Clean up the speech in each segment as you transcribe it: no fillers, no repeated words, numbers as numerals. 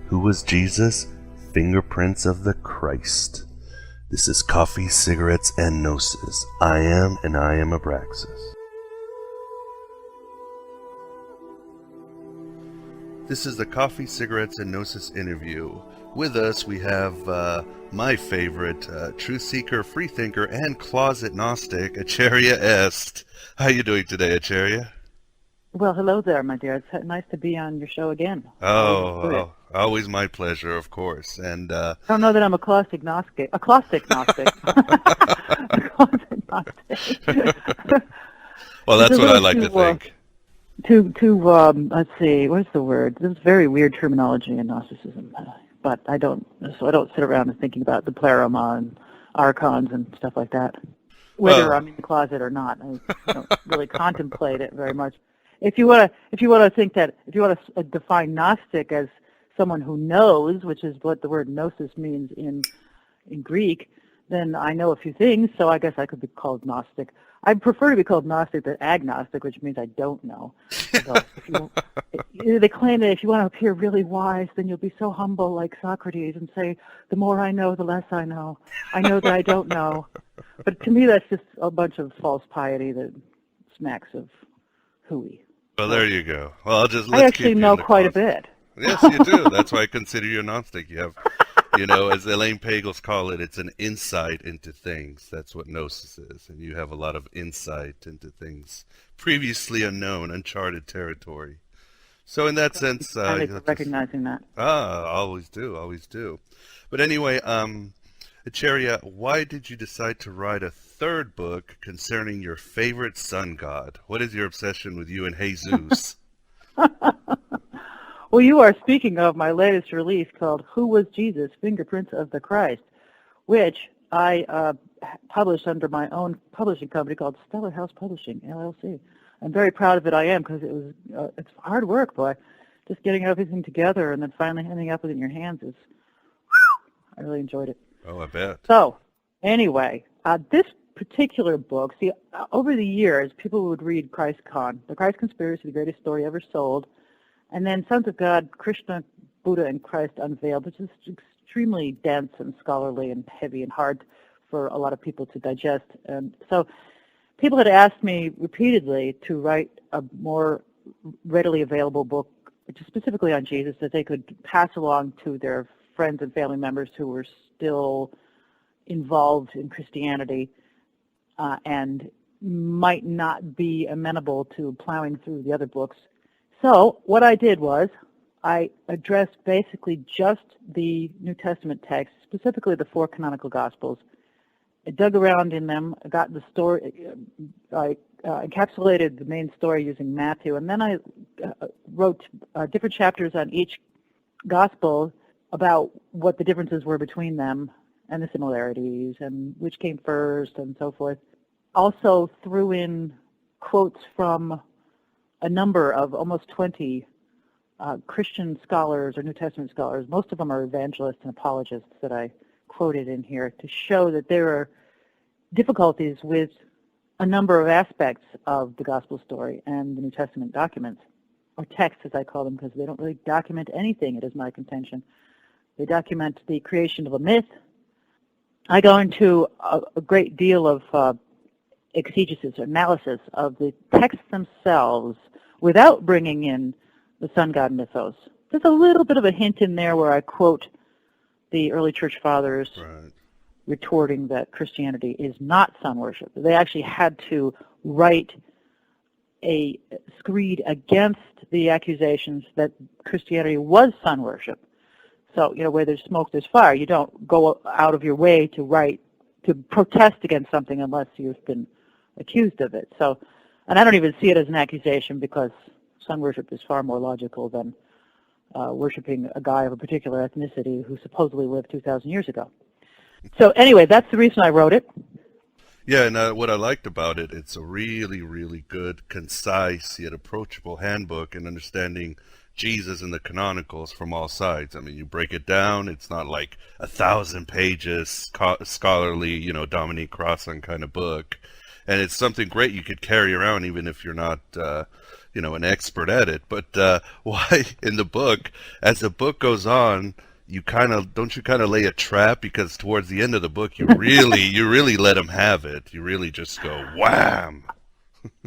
Who was Jesus? Fingerprints of the Christ. This is Coffee, Cigarettes, and Gnosis. I am Abraxas. This is the Coffee, Cigarettes, and Gnosis interview. With us, we have my favorite truth seeker, freethinker, and closet Gnostic, Acharya S. How are you doing today, Acharya? Well, hello there, my dear. It's nice to be on your show again. Always my pleasure, of course. And I don't know that I'm a closet Gnostic. A closet Gnostic. A closet Gnostic. Well, that's what I like to think. Let's see, what's the word? This is very weird terminology in Gnosticism, but I don't sit around and thinking about the pleroma and archons and stuff like that. Whether I'm in the closet or not, I don't really contemplate it very much. If you want to define Gnostic as someone who knows, which is what the word gnosis means in Greek, then I know a few things, so I guess I could be called Gnostic. I prefer to be called Gnostic than agnostic, which means I don't know. So they claim that if you want to appear really wise, then you'll be so humble like Socrates and say, the more I know, the less I know. I know that I don't know. But to me, that's just a bunch of false piety that smacks of hooey. Well, there you go. Well, I actually know quite a bit. Yes, you do. That's why I consider you a Gnostic. You have, as Elaine Pagels call it, it's an insight into things. That's what Gnosis is. And you have a lot of insight into things previously unknown, uncharted territory. So in that sense... recognizing that. Always do. But anyway, Acharya, why did you decide to write a third book concerning your favorite sun god? What is your obsession with you and Jesus? Well, you are speaking of my latest release called Who Was Jesus? Fingerprints of the Christ, which I published under my own publishing company called Stellar House Publishing, LLC. I'm very proud of it. I am, because it's hard work, boy. Just getting everything together and then finally ending up with it in your hands is, I really enjoyed it. Oh, I bet. So, anyway, this particular book, over the years, people would read ChristCon, The Christ Conspiracy, the greatest story ever sold, and then Sons of God, Krishna, Buddha, and Christ Unveiled, which is extremely dense and scholarly and heavy and hard for a lot of people to digest. And so people had asked me repeatedly to write a more readily available book, specifically on Jesus, that they could pass along to their friends and family members who were still involved in Christianity and might not be amenable to plowing through the other books. So what I did was I addressed basically just the New Testament texts, specifically the 4 canonical Gospels. I dug around in them, got the story, I encapsulated the main story using Matthew, and then I wrote different chapters on each Gospel about what the differences were between them and the similarities and which came first and so forth. Also threw in quotes from a number of almost 20 Christian scholars or New Testament scholars. Most of them are evangelists and apologists that I quoted in here to show that there are difficulties with a number of aspects of the gospel story and the New Testament documents, or texts as I call them, because they don't really document anything, it is my contention. They document the creation of a myth. I go into a great deal of exegesis or analysis of the texts themselves without bringing in the sun god mythos. There's a little bit of a hint in there where I quote the early church fathers retorting that Christianity is not sun worship. They actually had to write a screed against the accusations that Christianity was sun worship. So, where there's smoke, there's fire. You don't go out of your way to protest against something unless you've been accused of it. So, and I don't even see it as an accusation, because sun worship is far more logical than worshiping a guy of a particular ethnicity who supposedly lived 2,000 years ago. So anyway, that's the reason I wrote it. Yeah, and what I liked about it, it's a really, really good, concise, yet approachable handbook in understanding Jesus and the canonicals from all sides. I mean, you break it down, it's not like 1,000 pages, scholarly, Dominique Crossan kind of book. And it's something great you could carry around even if you're not, an expert at it. But why in the book, as the book goes on, you kind of lay a trap, because towards the end of the book you really let him have it. You really just go wham.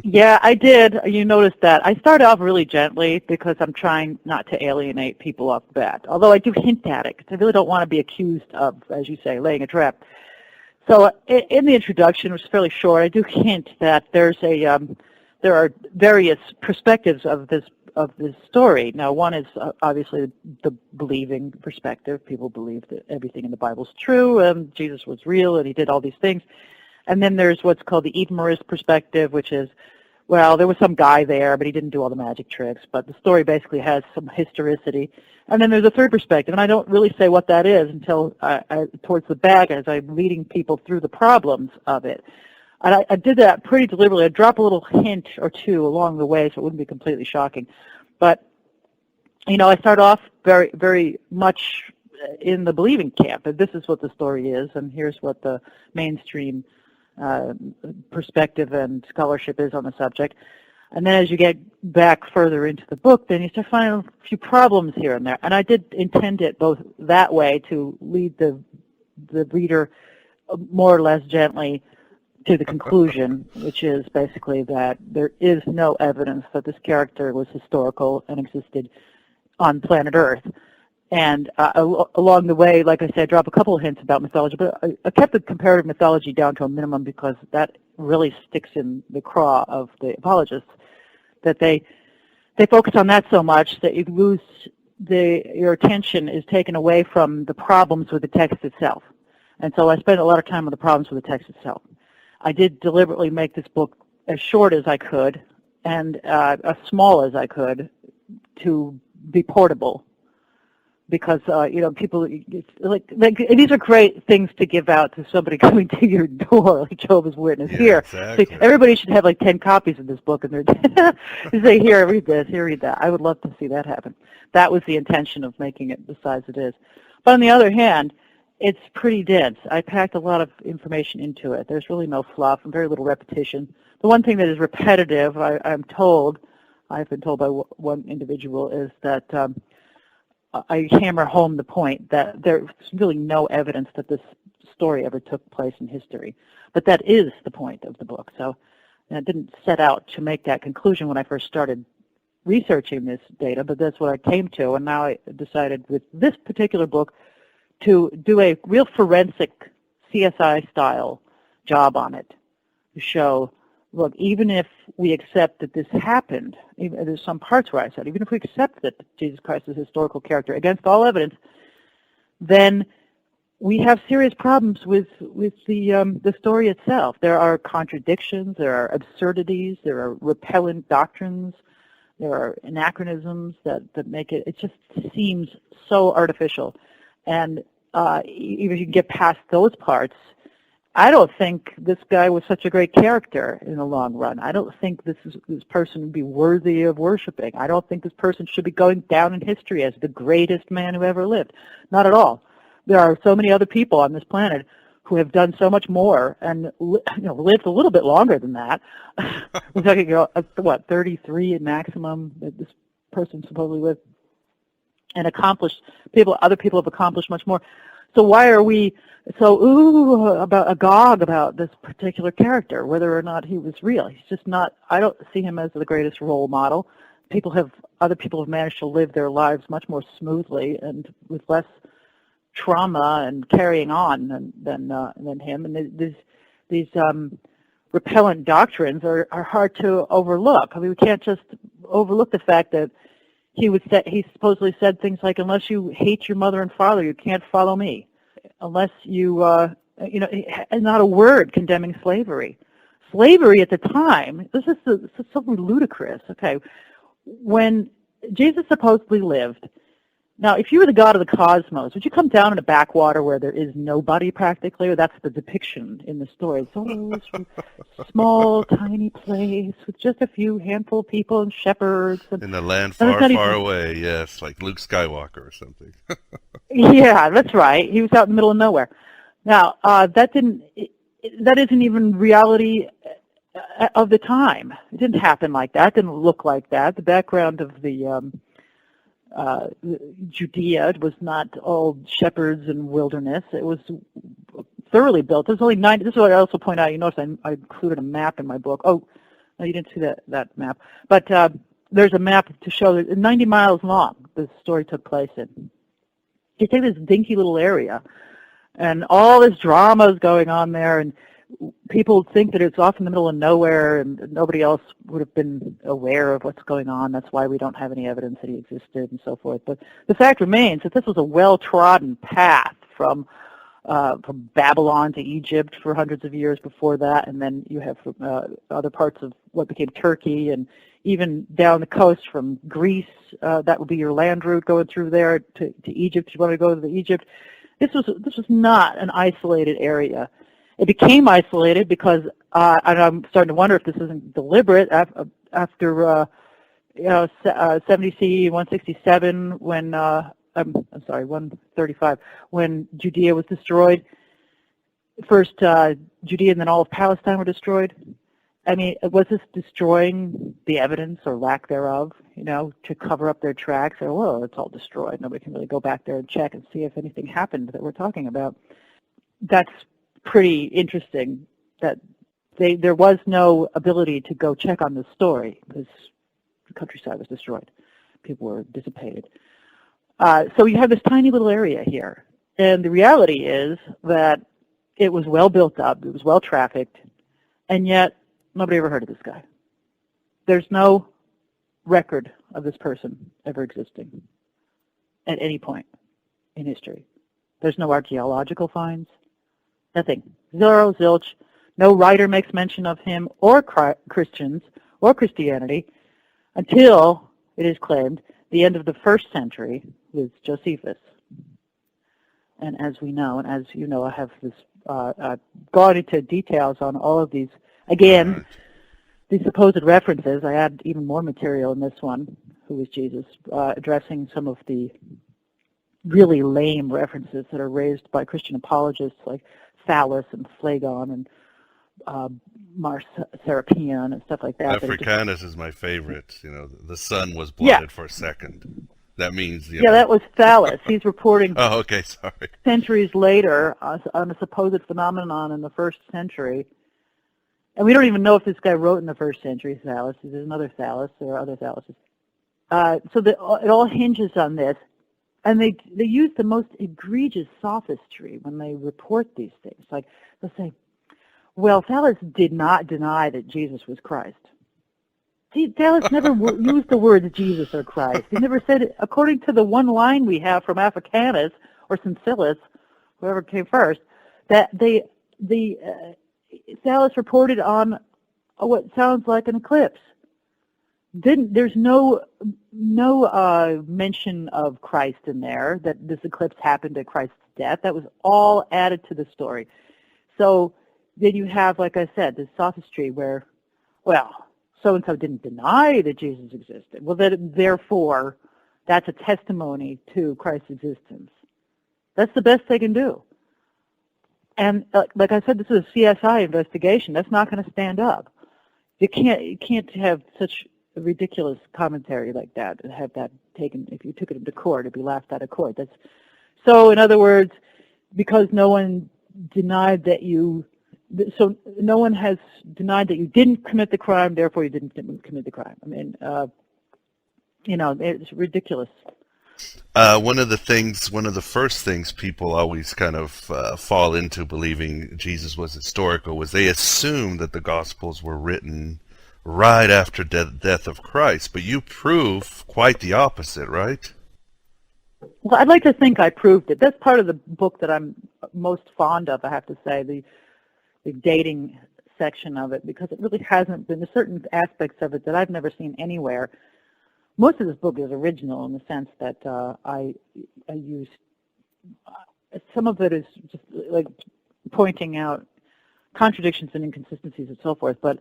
Yeah, I did. You noticed that. I started off really gently because I'm trying not to alienate people off the bat, although I do hint at it because I really don't want to be accused of, as you say, laying a trap. So in the introduction, which is fairly short, I do hint that there are various perspectives of this story. Now, one is obviously the believing perspective. People believe that everything in the Bible is true, and Jesus was real, and he did all these things. And then there's what's called the Ephemera perspective, which is, well, there was some guy there, but he didn't do all the magic tricks. But the story basically has some historicity. And then there's a third perspective, and I don't really say what that is until towards the back as I'm leading people through the problems of it. And I did that pretty deliberately. I drop a little hint or two along the way so it wouldn't be completely shocking. But, I start off very, very much in the believing camp, and this is what the story is, and here's what the mainstream perspective and scholarship is on the subject. And then as you get back further into the book, then you start finding a few problems here and there. And I did intend it both that way, to lead the reader more or less gently to the conclusion, which is basically that there is no evidence that this character was historical and existed on planet Earth. And along the way, like I said, I drop a couple of hints about mythology, but I kept the comparative mythology down to a minimum because that really sticks in the craw of the apologists, that they focus on that so much that you lose your attention is taken away from the problems with the text itself. And so I spent a lot of time on the problems with the text itself. I did deliberately make this book as short as I could and as small as I could to be portable. Because people like these are great things to give out to somebody coming to your door, like Jehovah's Witness. Here, exactly. So everybody should have like 10 copies of this book, and they're say, "Here, read this. Here, read that." I would love to see that happen. That was the intention of making it the size it is. But on the other hand, it's pretty dense. I packed a lot of information into it. There's really no fluff and very little repetition. The one thing that is repetitive, I've been told by one individual, is that. I hammer home the point that there's really no evidence that this story ever took place in history. But that is the point of the book. So I didn't set out to make that conclusion when I first started researching this data, but that's what I came to. And now I decided with this particular book to do a real forensic CSI-style job on it, to show, look, even if we accept that this happened, there's some parts where I said, even if we accept that Jesus Christ is a historical character against all evidence, then we have serious problems with the story itself. There are contradictions, there are absurdities, there are repellent doctrines, there are anachronisms that make it just seems so artificial. And even if you can get past those parts, I don't think this guy was such a great character in the long run. I don't think this person would be worthy of worshiping. I don't think this person should be going down in history as the greatest man who ever lived. Not at all. There are so many other people on this planet who have done so much more and lived a little bit longer than that. We're talking, 33 at maximum that this person supposedly lived, and accomplished people. Other people have accomplished much more. So why are we so agog about this particular character, whether or not he was real? He's just not. I don't see him as the greatest role model. Other people have managed to live their lives much more smoothly and with less trauma and carrying on than him. And these repellent doctrines are hard to overlook. I mean, we can't just overlook the fact that he supposedly said things like, unless you hate your mother and father, you can't follow me. Unless you, and not a word condemning slavery. Slavery at the time, this is something ludicrous. Okay, when Jesus supposedly lived, now if you were the God of the cosmos, would you come down in a backwater where there is nobody practically? Or that's the depiction in the story. It's all this small, tiny place with just a few handful of people and shepherds. In the land far, far away, yes, like Luke Skywalker or something. Yeah, that's right. He was out in the middle of nowhere. Now, that isn't even reality of the time. It didn't happen like that. It didn't look like that. The background of the Judea was not all shepherds and wilderness. It was thoroughly built. There's only 90. This is what I also point out. You notice I included a map in my book. Oh, no, you didn't see that map. But there's a map to show that 90 miles long the story took place in. You take this dinky little area, and all this drama is going on there, and people think that it's off in the middle of nowhere, and nobody else would have been aware of what's going on. That's why we don't have any evidence that he existed and so forth. But the fact remains that this was a well-trodden path from Babylon to Egypt for hundreds of years before that, and then you have other parts of what became Turkey, and even down the coast from Greece. That would be your land route going through there to Egypt. If you want to go to Egypt, this was not an isolated area. It became isolated because, and I'm starting to wonder if this isn't deliberate, after 70 CE, 167, when, I'm sorry, 135, when Judea was destroyed. First Judea and then all of Palestine were destroyed. I mean, was this destroying the evidence or lack thereof, to cover up their tracks? Or, well, it's all destroyed. Nobody can really go back there and check and see if anything happened that we're talking about. That's pretty interesting that there was no ability to go check on this story because the countryside was destroyed. People were dissipated. So you have this tiny little area here. And the reality is that it was well built up, it was well trafficked, and yet nobody ever heard of this guy. There's no record of this person ever existing at any point in history. There's no archaeological finds. Nothing. Zero, zilch. No writer makes mention of him or Christians or Christianity until, it is claimed, the end of the 1st century with Josephus. And as we know, and as you know, I have this gone into details on all of these. Again, these supposed references. I add even more material in this one, who was Jesus, addressing some of the really lame references that are raised by Christian apologists like Thallus and Phlegon and Mars Serapion and stuff like that. Africanus is my favorite. The sun was blooded for a second. That means that was Thallus. He's reporting oh, okay, sorry. Centuries later on a supposed phenomenon in the 1st century. And we don't even know if this guy wrote in the 1st century, Thallus. There's another Thallus. There are other Thalluses. So it all hinges on this. And they use the most egregious sophistry when they report these things. Like, they'll say, well, Thallus did not deny that Jesus was Christ. See, Thallus never used the words Jesus or Christ. He never said it. According to the one line we have from Africanus or Cincillus, whoever came first, that Thallus reported on what sounds like an eclipse. There's no mention of Christ in there, that this eclipse happened at Christ's death. That was all added to the story. So then you have, like I said, this sophistry where, well, so-and-so didn't deny that Jesus existed. Well, therefore, that's a testimony to Christ's existence. That's the best they can do. And like I said, this is a CSI investigation. That's not going to stand up. You can't have such a ridiculous commentary like that and have that taken. If you took it into court, it'd be laughed out of court. So. In other words, because no one denied that so no one has denied that you didn't commit the crime. Therefore, you didn't commit the crime. I mean, it's ridiculous. One of the first things people always kind of fall into believing Jesus was historical was they assume that the Gospels were written right after death of Christ, but you prove quite the opposite, right? Well, I'd like to think I proved it. That's part of the book that I'm most fond of, I have to say, the dating section of it, because it really hasn't been. There's certain aspects of it that I've never seen anywhere. Most of this book is original in the sense that I used, some of it is just like pointing out contradictions and inconsistencies and so forth, but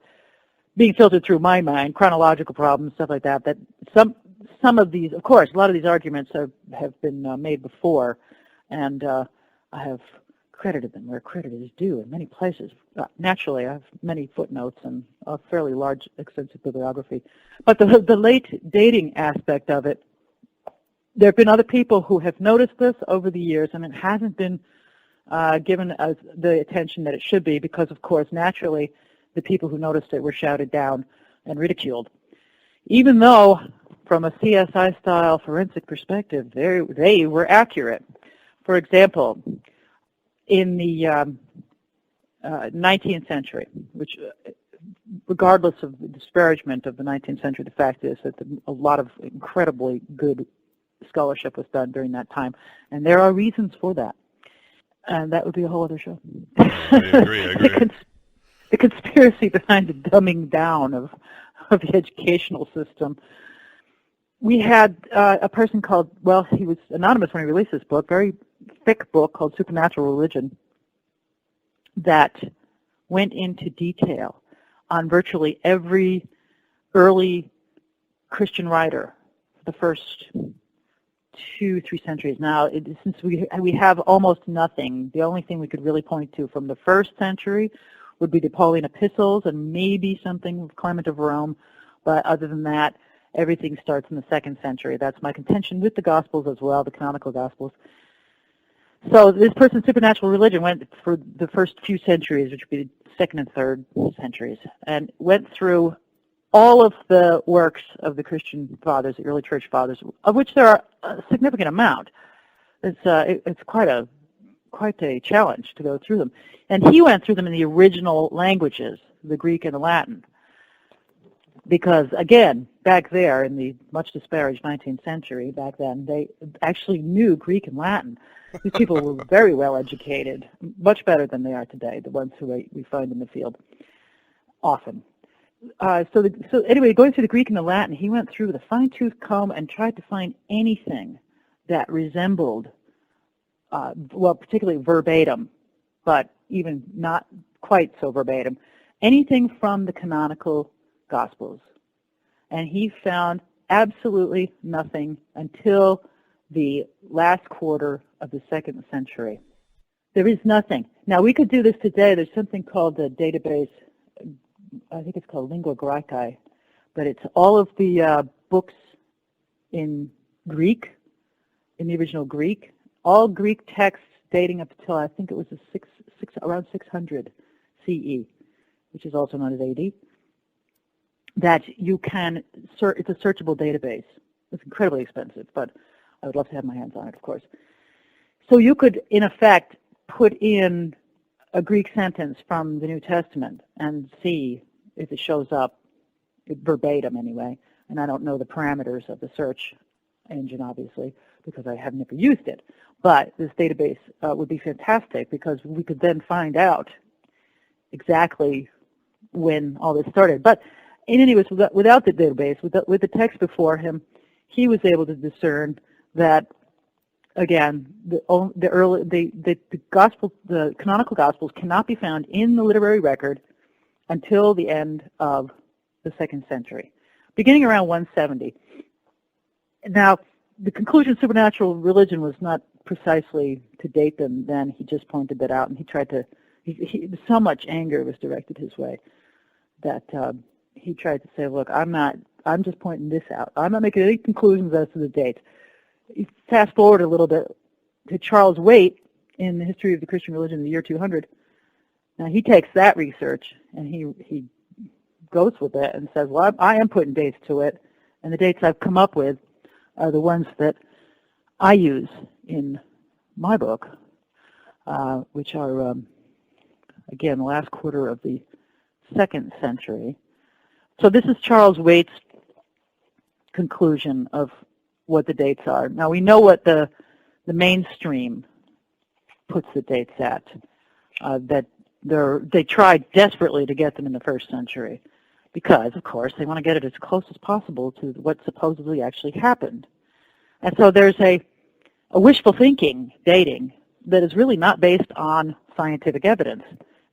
being filtered through my mind, chronological problems, stuff like that, that some of these, of course, a lot of these arguments have been made before, and I have credited them where credit is due in many places. Naturally, I have many footnotes and a fairly large, extensive bibliography. But the late dating aspect of it, there have been other people who have noticed this over the years, and it hasn't been given as the attention that it should be because, of course, naturally, the people who noticed it were shouted down and ridiculed. Even though, from a CSI-style forensic perspective, they were accurate. For example, in the 19th century, which, regardless of the disparagement of the 19th century, the fact is that a lot of incredibly good scholarship was done during that time, and there are reasons for that. And that would be a whole other show. I agree. The conspiracy behind the dumbing down of the educational system. We had a person called, well, he was anonymous when he released this book, very thick book called Supernatural Religion, that went into detail on virtually every early Christian writer, the first 2-3 centuries. Now, since we have almost nothing, the only thing we could really point to from the first century would be the Pauline epistles and maybe something with Clement of Rome, but other than that, everything starts in the 2nd century. That's my contention with the Gospels as well, the canonical Gospels. So this person's Supernatural Religion went for the first few centuries, which would be the 2nd and 3rd centuries, and went through all of the works of the Christian fathers, the early church fathers, of which there are a significant amount. It's quite a challenge to go through them. And he went through them in the original languages, the Greek and the Latin. Because, again, back there in the much disparaged 19th century, back then, they actually knew Greek and Latin. These people were very well educated, much better than they are today, the ones who we find in the field often. So anyway, going through the Greek and the Latin, he went through with a fine-tooth comb and tried to find anything that resembled, well, particularly verbatim, but even not quite so verbatim, anything from the canonical Gospels. And he found absolutely nothing until the last quarter of the 2nd century. There is nothing. Now, we could do this today. There's something called the database, I think it's called Lingua Graecae, but it's all of the books in Greek, in the original Greek, all Greek texts dating up until I think it was around 600 CE, which is also known as AD, that you can, it's a searchable database. It's incredibly expensive, but I would love to have my hands on it, of course. So you could, in effect, put in a Greek sentence from the New Testament and see if it shows up verbatim anyway. And I don't know the parameters of the search engine, obviously, because I have never used it. But this database would be fantastic because we could then find out exactly when all this started. But in any case, without the database, with the text before him, he was able to discern that, again, the canonical Gospels cannot be found in the literary record until the end of the 2nd century, beginning around 170. Now, the conclusion of Supernatural Religion was not precisely to date them then. He just pointed that out, and he tried to, so much anger was directed his way that he tried to say, look, I'm just pointing this out. I'm not making any conclusions as to the date. Fast forward a little bit to Charles Waite in the History of the Christian Religion in the year 200. Now, he takes that research, and he goes with it and says, well, I am putting dates to it, and the dates I've come up with are the ones that I use in my book, which are, again, the last quarter of the 2nd century. So this is Charles Waite's conclusion of what the dates are. Now, we know what the mainstream puts the dates at, that they tried desperately to get them in the 1st century because, of course, they want to get it as close as possible to what supposedly actually happened. And so there's a wishful thinking dating that is really not based on scientific evidence.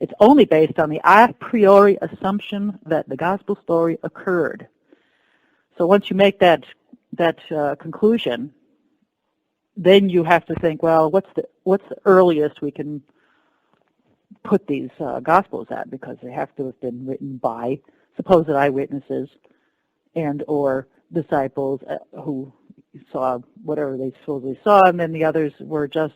It's only based on the a priori assumption that the gospel story occurred. So once you make that conclusion, then you have to think, well, what's the earliest we can put these Gospels at, because they have to have been written by supposed eyewitnesses and or disciples who saw whatever they supposedly saw, and then the others were just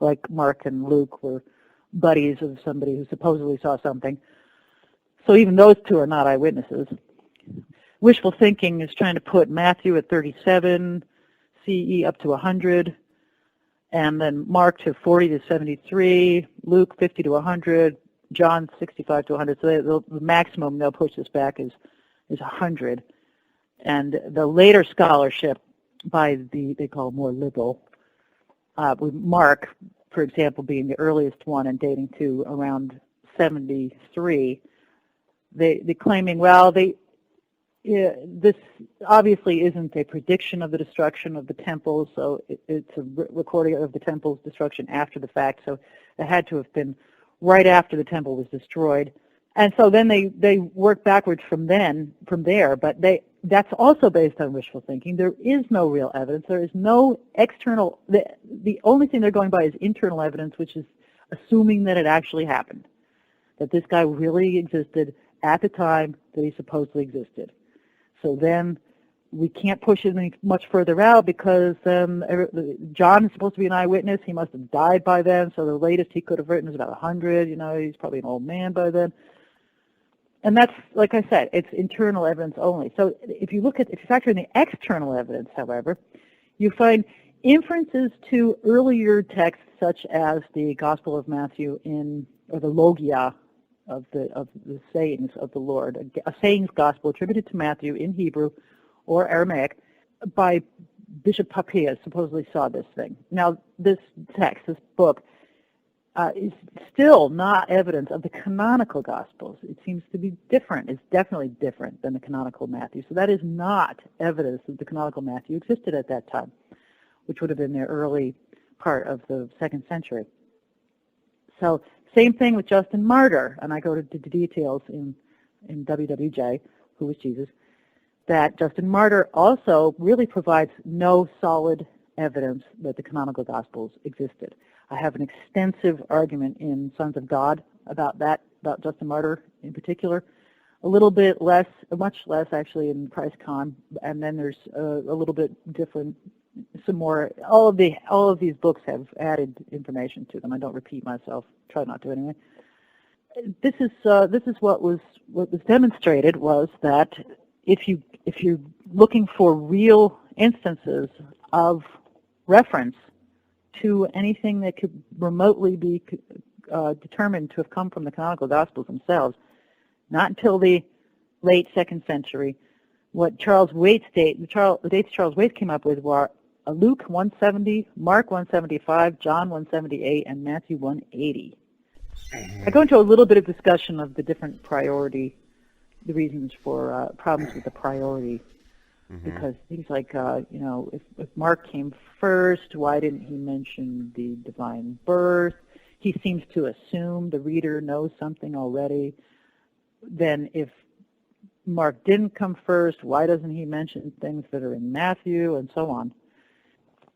like Mark and Luke were buddies of somebody who supposedly saw something. So even those two are not eyewitnesses. Wishful thinking is trying to put Matthew at 37 CE up to 100, and then Mark to 40 to 73, Luke 50 to 100, John 65 to 100. So the maximum they'll push this back is 100. And the later scholarship by they call more liberal, with Mark, for example, being the earliest one and dating to around 73, they claiming, well, this obviously isn't a prediction of the destruction of the temple, so it's a recording of the temple's destruction after the fact, so it had to have been right after the temple was destroyed. And so then they work backwards from there, but that's also based on wishful thinking. There is no real evidence. There is no external, the only thing they're going by is internal evidence, which is assuming that it actually happened, that this guy really existed at the time that he supposedly existed. So then we can't push it any much further out, because John is supposed to be an eyewitness. He must have died by then, so the latest he could have written is about 100. He's probably an old man by then. And that's, like I said, it's internal evidence only. So if you factor in the external evidence, however, you find inferences to earlier texts such as the Gospel of Matthew or the Logia of the sayings of the Lord, a sayings gospel attributed to Matthew in Hebrew or Aramaic by Bishop Papias, supposedly saw this thing. Now, this text, this book, is still not evidence of the canonical Gospels. It seems to be different. It's definitely different than the canonical Matthew. So that is not evidence that the canonical Matthew existed at that time, which would have been the early part of the 2nd century. So same thing with Justin Martyr, and I go to the details in WWJ, Who Was Jesus, that Justin Martyr also really provides no solid evidence that the canonical Gospels existed. I have an extensive argument in Sons of God about that, about Justin Martyr in particular. A little bit less, much less actually in ChristCon, and then there's a little bit different, some more. All of these books have added information to them. I don't repeat myself. Try not to anyway. This is what was demonstrated was that if you're looking for real instances of reference to anything that could remotely be determined to have come from the canonical Gospels themselves, not until the late 2nd century. What Charles Waite's the dates Charles Waite came up with were Luke 170, Mark 175, John 178, and Matthew 180. I go into a little bit of discussion of the different priority, the reasons for problems with the priority. Because things like, if Mark came first, why didn't he mention the divine birth? He seems to assume the reader knows something already. Then if Mark didn't come first, why doesn't he mention things that are in Matthew, and so on?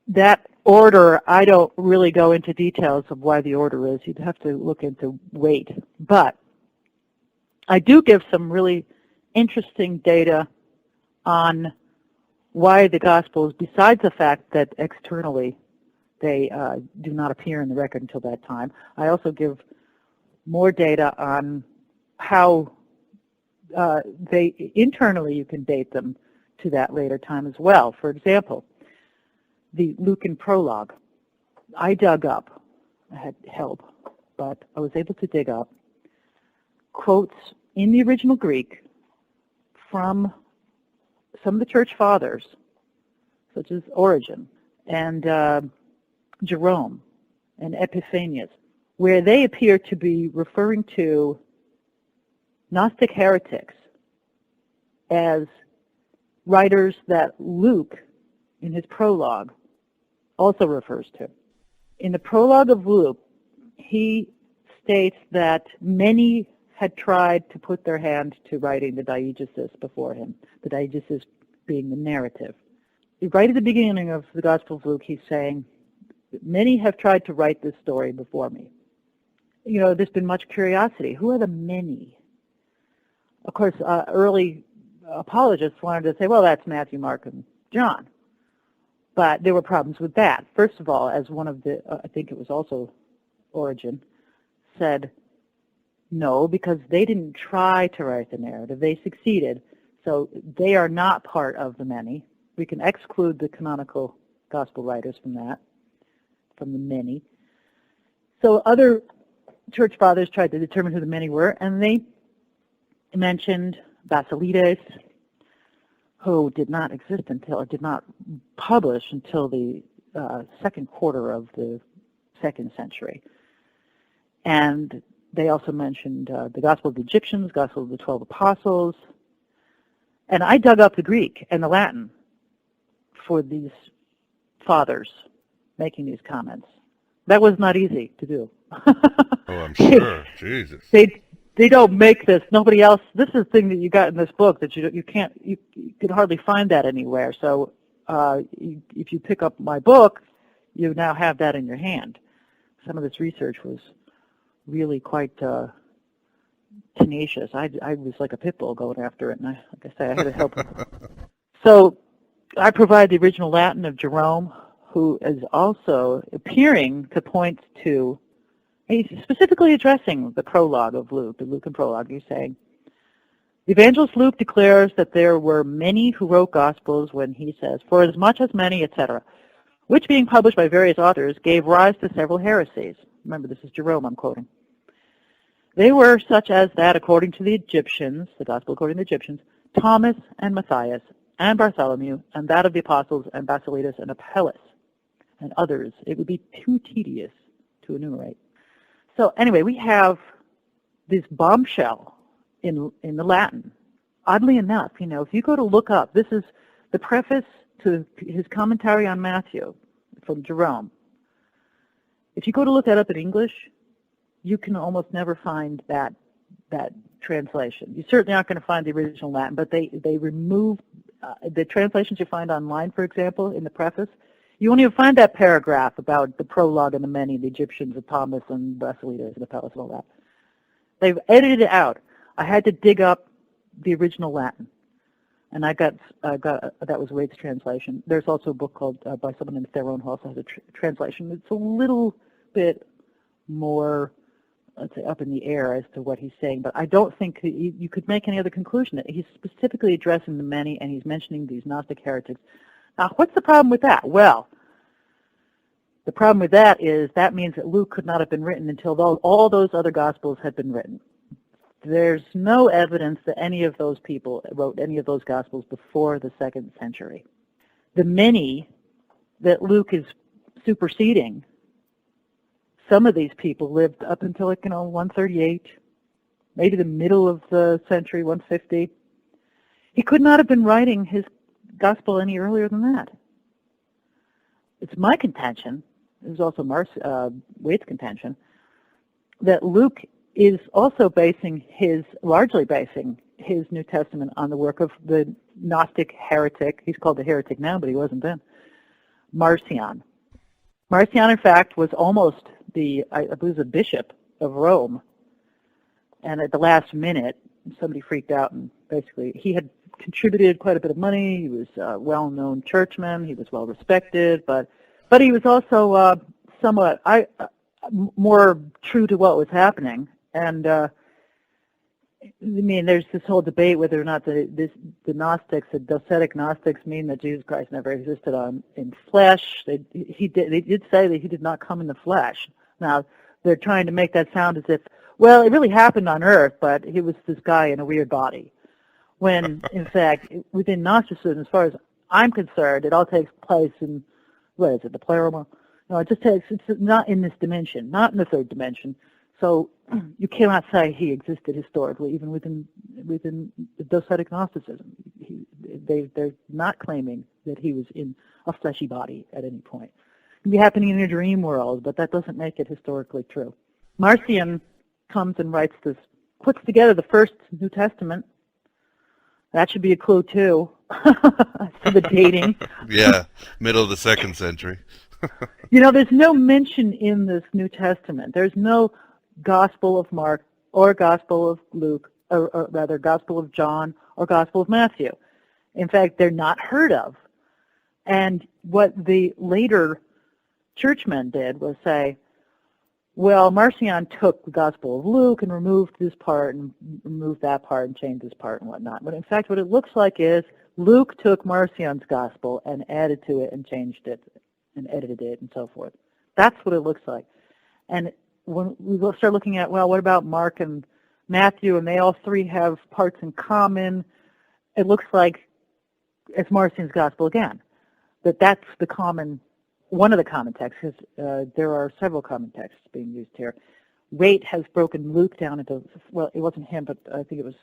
That order, I don't really go into details of why the order is. You'd have to look into weight. But I do give some really interesting data on why the Gospels, besides the fact that externally they do not appear in the record until that time, I also give more data on how internally you can date them to that later time as well. For example, the Lucan prologue. I dug up, I had help, but I was able to dig up quotes in the original Greek from some of the church fathers, such as Origen and Jerome and Epiphanius, where they appear to be referring to Gnostic heretics as writers that Luke, in his prologue, also refers to. In the prologue of Luke, he states that many had tried to put their hand to writing the diegesis before him, the diegesis being the narrative. Right at the beginning of the Gospel of Luke, he's saying, many have tried to write this story before me. there's been much curiosity. Who are the many? Of course, early apologists wanted to say, well, that's Matthew, Mark, and John. But there were problems with that. First of all, as one of the, I think it was also Origen, said no, because they didn't try to write the narrative. They succeeded. So they are not part of the many. We can exclude the canonical gospel writers from that, from the many. So other church fathers tried to determine who the many were, and they mentioned Basilides, who did not exist until, or did not publish until the second quarter of the 2nd century. And they also mentioned the Gospel of the Egyptians, Gospel of the 12 Apostles. And I dug up the Greek and the Latin for these fathers making these comments. That was not easy to do. Oh, I'm sure. Jesus. They don't make this. Nobody else. This is the thing that you got in this book that you can hardly find that anywhere. So if you pick up my book, you now have that in your hand. Some of this research was really quite tenacious. I was like a pit bull going after it, and like I say, I had to help. So I provide the original Latin of Jerome, who is also appearing to point to, he's specifically addressing the prologue of Luke, the Lucan prologue. He's saying, the evangelist Luke declares that there were many who wrote Gospels when he says, for as much as many, etc., which being published by various authors gave rise to several heresies. Remember, this is Jerome I'm quoting. They were such as that, according to the Egyptians, the Gospel according to the Egyptians, Thomas and Matthias and Bartholomew, and that of the apostles and Basilides and Apelles and others. It would be too tedious to enumerate. So anyway, we have this bombshell in the Latin. Oddly enough, if you go to look up, this is the preface to his commentary on Matthew from Jerome. If you go to look that up in English, you can almost never find that translation. You certainly aren't going to find the original Latin, but they remove the translations you find online, for example, in the preface. You won't even find that paragraph about the prologue and the many, the Egyptians, the Thomas and Basilides and Apelles and all that. They've edited it out. I had to dig up the original Latin, and I got that was Wade's translation. There's also a book called by someone in Theron who also has a translation. It's a little bit more, let's say, up in the air as to what he's saying, but I don't think you could make any other conclusion. That he's specifically addressing the many, and he's mentioning these Gnostic heretics. Now, what's the problem with that? Well, the problem with that is that means that Luke could not have been written until all those other Gospels had been written. There's no evidence that any of those people wrote any of those Gospels before the 2nd century. The many that Luke is superseding, some of these people lived up until 138, maybe the middle of the century, 150. He could not have been writing his Gospel any earlier than that. It's my contention, this is also Wade's contention, that Luke is also largely basing his New Testament on the work of the Gnostic heretic. He's called a heretic now, but he wasn't then. Marcion. Marcion, in fact, was almost I believe, a bishop of Rome. And at the last minute, somebody freaked out, and basically he had contributed quite a bit of money. He was a well-known churchman. He was well-respected, but he was also somewhat more true to what was happening. And there's this whole debate whether or not the Gnostics, the docetic Gnostics, mean that Jesus Christ never existed in flesh. They did say that he did not come in the flesh. Now, they're trying to make that sound as if, well, it really happened on earth, but he was this guy in a weird body. When, in fact, within Gnosticism, as far as I'm concerned, it all takes place in, the pleroma? No, it's not in this dimension, not in the 3rd dimension. So you cannot say he existed historically, even within the docetic Gnosticism. They're not claiming that he was in a fleshy body at any point. It can be happening in a dream world, but that doesn't make it historically true. Marcion comes and puts together the first New Testament. That should be a clue, too, to the dating. Yeah, middle of the 2nd century. There's no mention in this New Testament. There's no Gospel of Mark or Gospel of Luke, or rather Gospel of John or Gospel of Matthew. In fact, they're not heard of. And what the later churchmen did was say, well, Marcion took the Gospel of Luke and removed this part and removed that part and changed this part and whatnot. But in fact, what it looks like is Luke took Marcion's Gospel and added to it and changed it and edited it and so forth. That's what it looks like. And when we start looking at, well, what about Mark and Matthew, and they all three have parts in common, it looks like it's Marcion's Gospel again. That's the common, one of the common texts, because there are several common texts being used here. Waite has broken Luke down into, well, it wasn't him, but I think it was,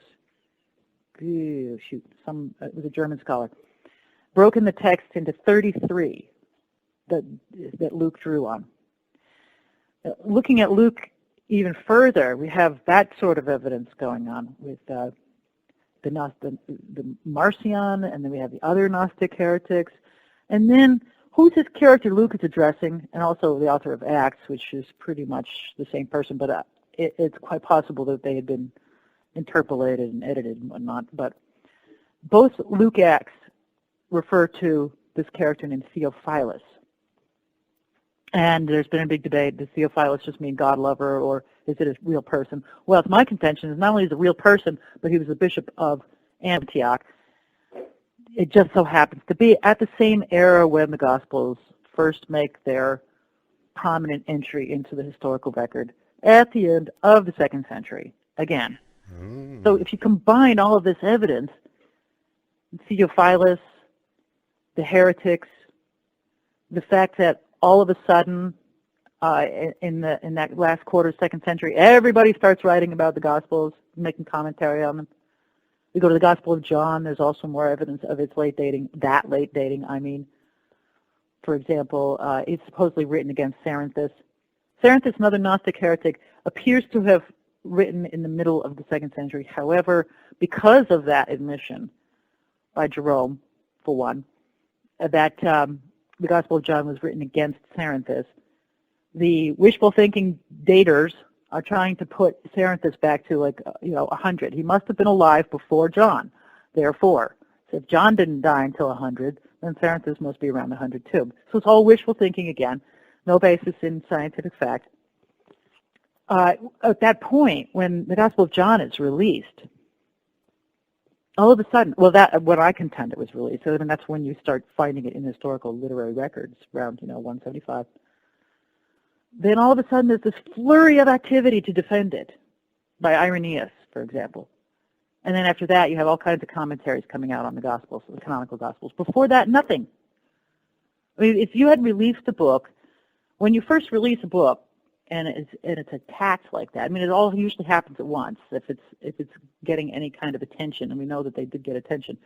it was a German scholar, broken the text into 33 that Luke drew on. Looking at Luke even further, we have that sort of evidence going on with the Marcion, and then we have the other Gnostic heretics. And then who's this character Luke is addressing, and also the author of Acts, which is pretty much the same person, but it's quite possible that they had been interpolated and edited and whatnot. But both Luke Acts refer to this character named Theophilus. And there's been a big debate, does Theophilus just mean God lover, or is it a real person? Well, it's my contention is not only is he a real person, but he was the bishop of Antioch. It just so happens to be at the same era when the Gospels first make their prominent entry into the historical record at the end of the 2nd century, again. So if you combine all of this evidence, Theophilus, the heretics, the fact that all of a sudden, in that last quarter of the 2nd century, everybody starts writing about the Gospels, making commentary on them. We go to the Gospel of John. There's also more evidence of its late dating. That late dating, I mean. For example, it's supposedly written against Cerinthus. Cerinthus, another Gnostic heretic, appears to have written in the middle of the 2nd century. However, because of that admission by Jerome, for one, that the Gospel of John was written against Cerinthus, the wishful thinking daters are trying to put Cerinthus back to 100. He must have been alive before John, therefore. So if John didn't die until 100, then Cerinthus must be around 100 too. So it's all wishful thinking again, no basis in scientific fact. At that point, when the Gospel of John is released, all of a sudden, well, what I contend it was released, and that's when you start finding it in historical literary records around 175. Then all of a sudden there's this flurry of activity to defend it by Irenaeus, for example. And then after that, you have all kinds of commentaries coming out on the Gospels, the canonical Gospels. Before that, nothing. I mean, if you had released a book, when you first release a book, and it's attacked like that, I mean, it all usually happens at once if it's getting any kind of attention, and we know that they did get attention.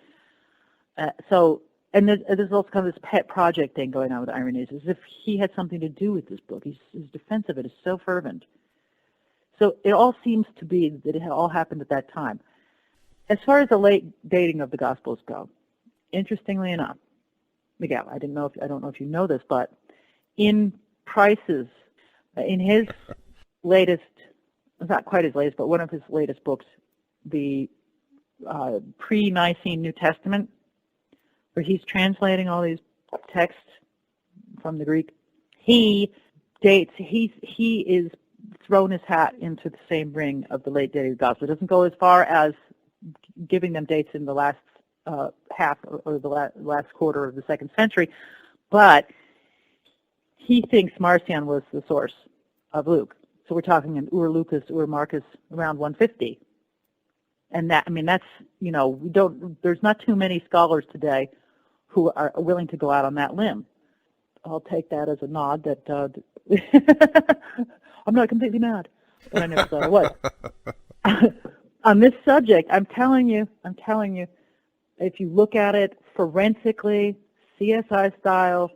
And there's also kind of this pet project thing going on with Irenaeus, as if he had something to do with this book. His defense of it is so fervent. So it all seems to be that it all happened at that time. As far as the late dating of the Gospels go, interestingly enough, Miguel, I don't know if you know this, but in Price's, in his latest, not quite his latest, but one of his latest books, the pre-Nicene New Testament, where he's translating all these texts from the Greek, he is thrown his hat into the same ring of the late dating of the Gospel. It doesn't go as far as giving them dates in the last half or the last quarter of the 2nd century, but he thinks Marcion was the source of Luke. So we're talking in Ur Lucas, Ur Marcus, around 150. And that, I mean, that's, there's not too many scholars today who are willing to go out on that limb. I'll take that as a nod that I'm not completely mad, but I never thought I was. On this subject, I'm telling you, if you look at it forensically, CSI style,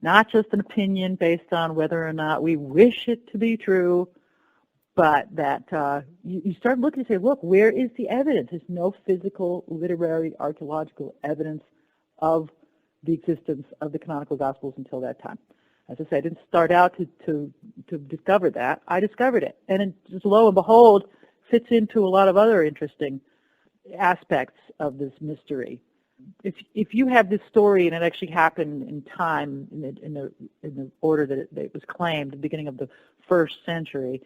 not just an opinion based on whether or not we wish it to be true, but that you start looking and say, look, where is the evidence? There's no physical, literary, archaeological evidence of the existence of the canonical Gospels until that time. As I said, I didn't start out to to discover that, I discovered it. And it just, lo and behold, fits into a lot of other interesting aspects of this mystery. If you have this story and it actually happened in time, in the order that it was claimed, the beginning of the 1st century,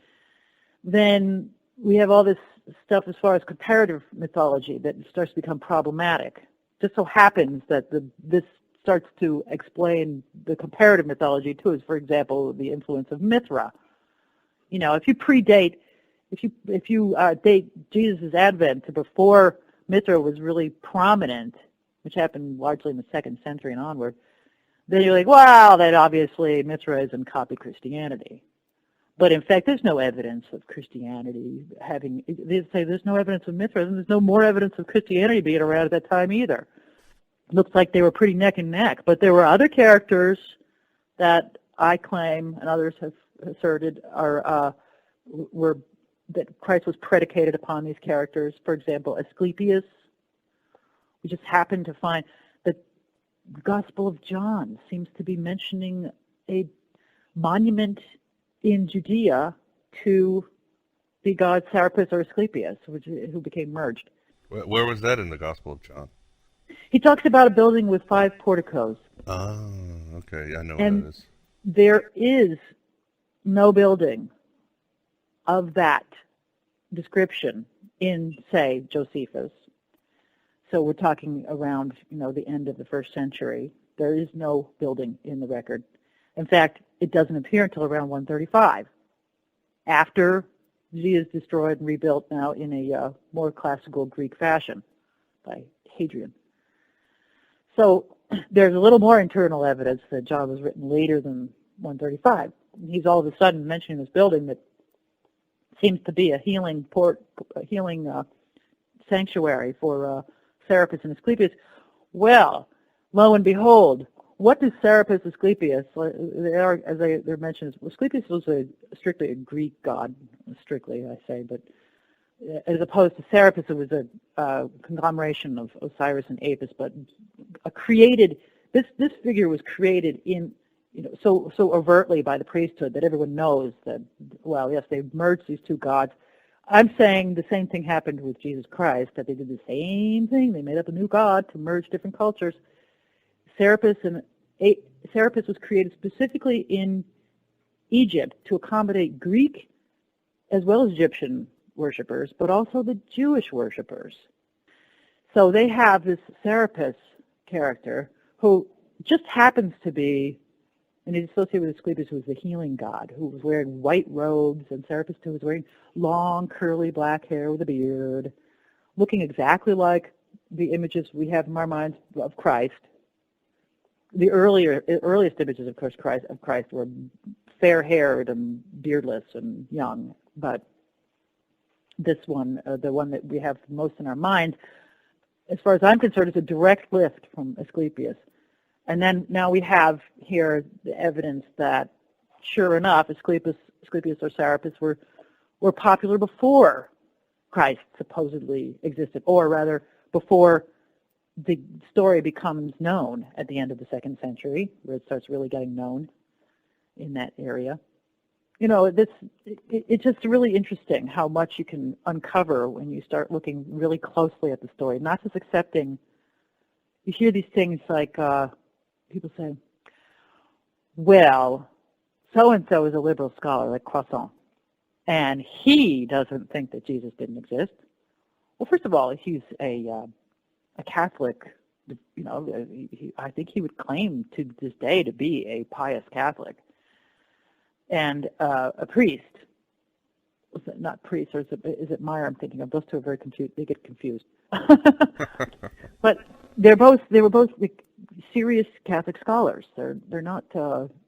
then we have all this stuff as far as comparative mythology that starts to become problematic. Just so happens that this starts to explain the comparative mythology too, as for example the influence of Mithra. You know, if you date Jesus' advent to before Mithra was really prominent, which happened largely in the 2nd century and onward, then you're like, well, that obviously Mithra isn't copy Christianity. But in fact, there's no evidence of Christianity having, they say there's no evidence of Mithra, and there's no more evidence of Christianity being around at that time either. It looks like they were pretty neck and neck. But there were other characters that I claim, and others have asserted, were that Christ was predicated upon these characters. For example, Asclepius. We just happened to find that the Gospel of John seems to be mentioning a monument in Judea to the god Serapis or Asclepius, who became merged. Where was that in the Gospel of John? He talks about a building with 5 porticos. Oh, okay. I know and what that is. There is no building of that description in, say, Josephus. So we're talking around, the end of the 1st century. There is no building in the record. In fact, it doesn't appear until around 135, after Judea is destroyed and rebuilt now in a more classical Greek fashion by Hadrian. So there's a little more internal evidence that John was written later than 135. He's all of a sudden mentioning this building that seems to be a healing sanctuary for Serapis and Asclepius. Well, lo and behold, what does Serapis Asclepius, they're mentioned, Asclepius was strictly a Greek god, strictly I say, but as opposed to Serapis, it was a conglomeration of Osiris and Apis, but this figure was created in, so overtly by the priesthood that everyone knows that, well, yes, they merged these 2 gods. I'm saying the same thing happened with Jesus Christ, that they did the same thing. They made up a new god to merge different cultures. Serapis was created specifically in Egypt to accommodate Greek as well as Egyptian worshippers, but also the Jewish worshippers. So they have this Serapis character who just happens to be, and he's associated with Asclepius, who was the healing god, who was wearing white robes, and Serapis too was wearing long, curly black hair with a beard, looking exactly like the images we have in our minds of Christ. The earliest images of Christ were fair-haired and beardless and young, but this one, the one that we have most in our mind, as far as I'm concerned, is a direct lift from Asclepius. And then now we have here the evidence that, sure enough, Asclepius or Serapis were popular before Christ supposedly existed, or rather before the story becomes known at the end of the 2nd century, where it starts really getting known in that area. It's just really interesting how much you can uncover when you start looking really closely at the story, not just accepting. You hear these things like people say, well, so-and-so is a liberal scholar, like Croissant, and he doesn't think that Jesus didn't exist. Well, first of all, he's a Catholic. I think he would claim to this day to be a pious Catholic. And a priest. Was it not priest, or is it Meyer I'm thinking of? Those two are very confused. They get confused. But they were both serious Catholic scholars. They're not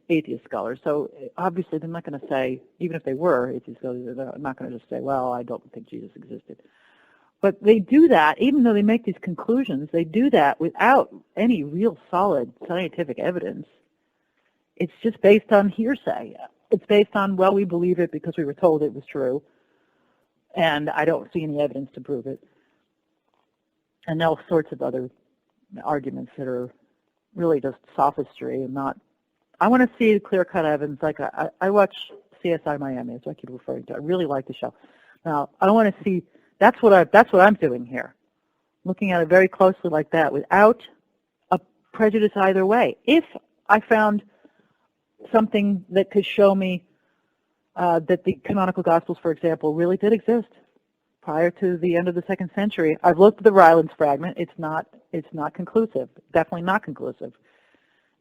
atheist scholars. So obviously they're not going to say, even if they were atheist scholars, they're not going to just say, well, I don't think Jesus existed. But they do that, even though they make these conclusions, they do that without any real solid scientific evidence. It's just based on hearsay. It's based on, well, we believe it because we were told it was true, and I don't see any evidence to prove it. And all sorts of other arguments that are really just sophistry and not. I want to see clear-cut evidence. Like I watch CSI Miami. That's what I keep referring to. I really like the show. Now, I want to see, that's what I'm doing here, looking at it very closely like that without a prejudice either way. If I found something that could show me that the canonical Gospels, for example, really did exist prior to the end of the 2nd century. I've looked at the Rylands fragment. It's not conclusive. Definitely not conclusive.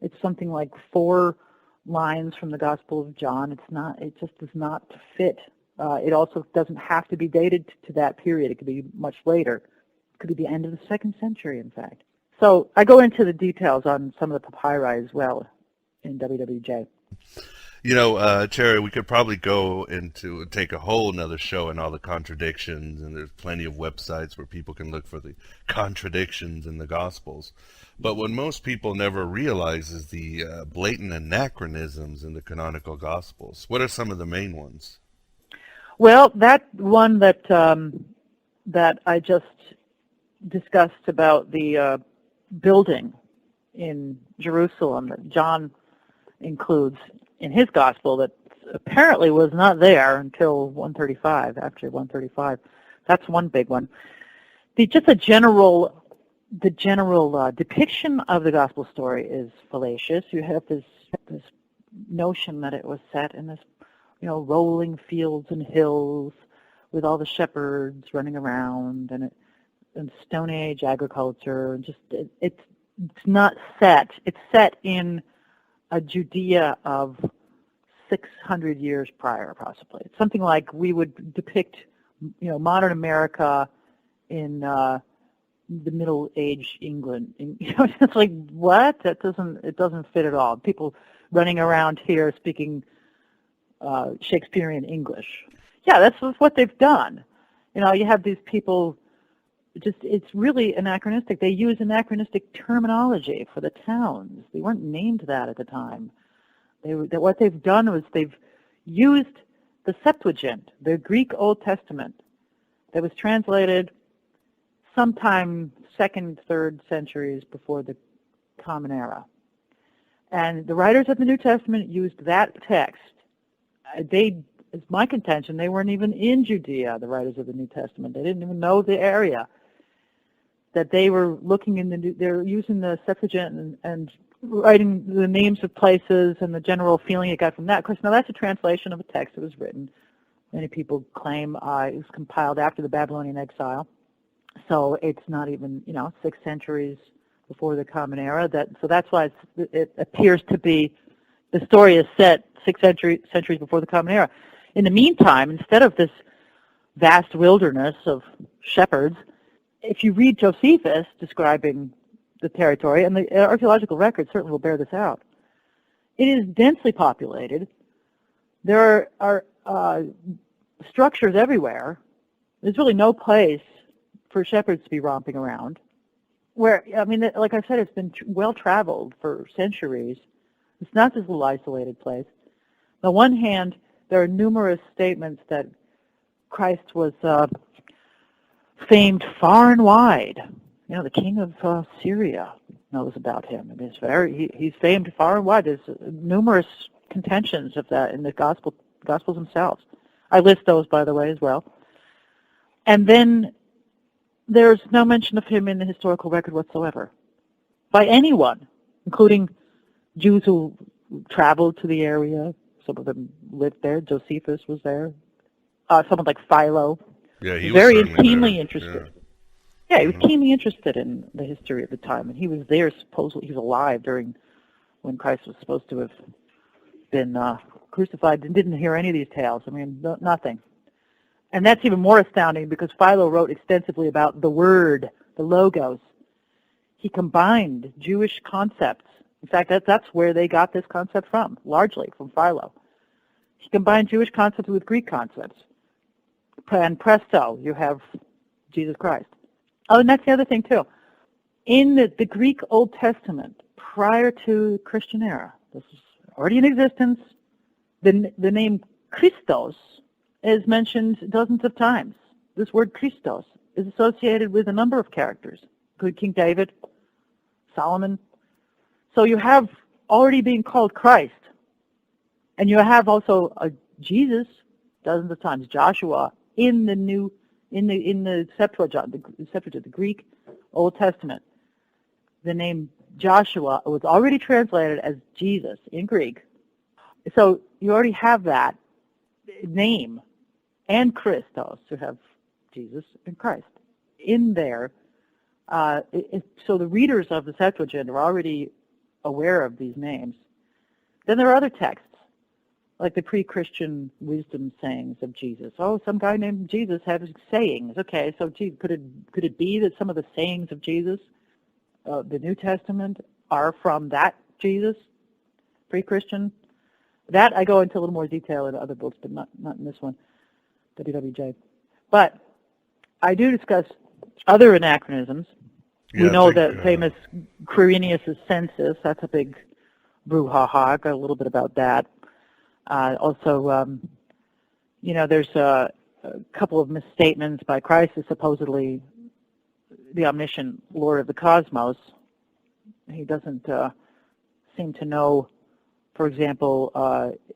It's something like 4 lines from the Gospel of John. It just does not fit. It also doesn't have to be dated to that period. It could be much later. It could be the end of the 2nd century, in fact. So I go into the details on some of the papyri as well in WWJ. Cherry, we could probably take a whole nother show in all the contradictions, and there's plenty of websites where people can look for the contradictions in the Gospels. But what most people never realize is the blatant anachronisms in the canonical Gospels. What are some of the main ones? Well, that one that I just discussed about the building in Jerusalem that John includes in his gospel that apparently was not there until 135, after 135. That's one big one. The general depiction of the gospel story is fallacious. You have this notion that it was set in this, rolling fields and hills with all the shepherds running around and Stone Age agriculture, and just it's not set. It's set in a Judea of 600 years prior, possibly. It's something like we would depict, modern America in the Middle Age England. It's like, what? It doesn't fit at all. People running around here speaking Shakespearean English. Yeah, that's what they've done. You have these people. It's really anachronistic. They use anachronistic terminology for the towns. They weren't named that at the time. What they've done was they've used the Septuagint, the Greek Old Testament, that was translated sometime 2nd, 3rd centuries before the Common Era. And the writers of the New Testament used that text. It's my contention, they weren't even in Judea, the writers of the New Testament. They didn't even know the area that they were looking they're using the Septuagint and writing the names of places and the general feeling it got from that. Of course, now that's a translation of a text that was written. Many people claim it was compiled after the Babylonian exile. So it's not even, 6 centuries before the Common Era. So that's why it appears to be, the story is set 6 centuries before the Common Era. In the meantime, instead of this vast wilderness of shepherds, if you read Josephus describing the territory, and the archaeological records certainly will bear this out, it is densely populated. There are structures everywhere. There's really no place for shepherds to be romping around. Like I said, it's been well-traveled for centuries. It's not this little isolated place. On the one hand, there are numerous statements that Christ was famed far and wide. The king of Syria knows about him. He's famed far and wide. There's numerous contentions of that in the Gospels themselves. I list those, by the way, as well. And then there's no mention of him in the historical record whatsoever by anyone, including Jews who traveled to the area. Some of them lived there. Josephus was there. Someone like Philo. Yeah, he was very keenly there. Interested. Yeah, he was keenly interested in the history of the time, and he was there. Supposedly, he was alive during when Christ was supposed to have been crucified, and didn't hear any of these tales. Nothing. And that's even more astounding because Philo wrote extensively about the Word, the Logos. He combined Jewish concepts. In fact, that's where they got this concept from, largely from Philo. He combined Jewish concepts with Greek concepts. And presto, you have Jesus Christ. Oh, and that's the other thing, too. In the Greek Old Testament, prior to the Christian era, this is already in existence, the name Christos is mentioned dozens of times. This word Christos is associated with a number of characters, including King David, Solomon. So you have already being called Christ, and you have also Jesus dozens of times. Joshua in the Septuagint, the Greek Old Testament, the name Joshua was already translated as Jesus in Greek. So you already have that name, and Christos, to have Jesus and Christ in there. So the readers of the Septuagint are already aware of these names. Then there are other texts, like the pre-Christian wisdom sayings of Jesus. Oh, some guy named Jesus had sayings. Okay, so could it be that some of the sayings of Jesus, the New Testament, are from that Jesus, pre-Christian? That I go into a little more detail in other books, but not in this one, WWJ. But I do discuss other anachronisms. Yeah, We know that famous Quirinius' census, that's a big brouhaha. Got a little bit about that. Also, there's a couple of misstatements by Christ as supposedly the omniscient Lord of the cosmos. He doesn't seem to know, for example,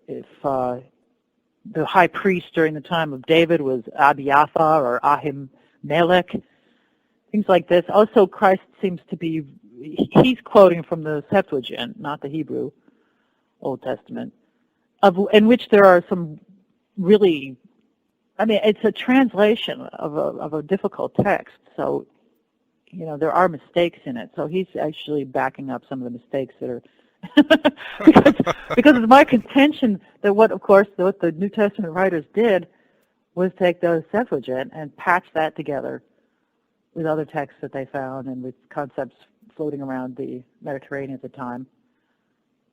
if the high priest during the time of David was Abiathar or Ahimelech, things like this. Also, Christ seems to be, he's quoting from the Septuagint, not the Hebrew Old Testament, in which there are some really, it's a translation of a difficult text, so, there are mistakes in it. So he's actually backing up some of the mistakes that are, because it's my contention that what the New Testament writers did was take the Septuagint and patch that together with other texts that they found and with concepts floating around the Mediterranean at the time.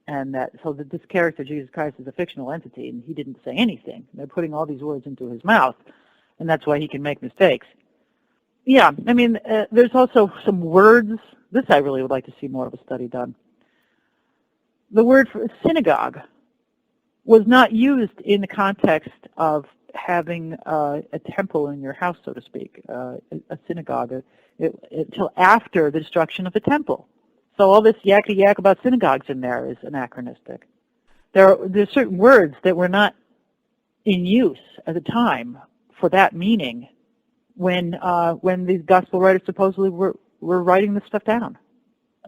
And that this character, Jesus Christ, is a fictional entity, and he didn't say anything. They're putting all these words into his mouth, and that's why he can make mistakes. Yeah, there's also some words. This I really would like to see more of a study done. The word for synagogue was not used in the context of having a temple in your house, so to speak, a synagogue, until after the destruction of the temple. So all this yakety-yak about synagogues in there is anachronistic. There's certain words that were not in use at the time for that meaning when these gospel writers supposedly were writing this stuff down.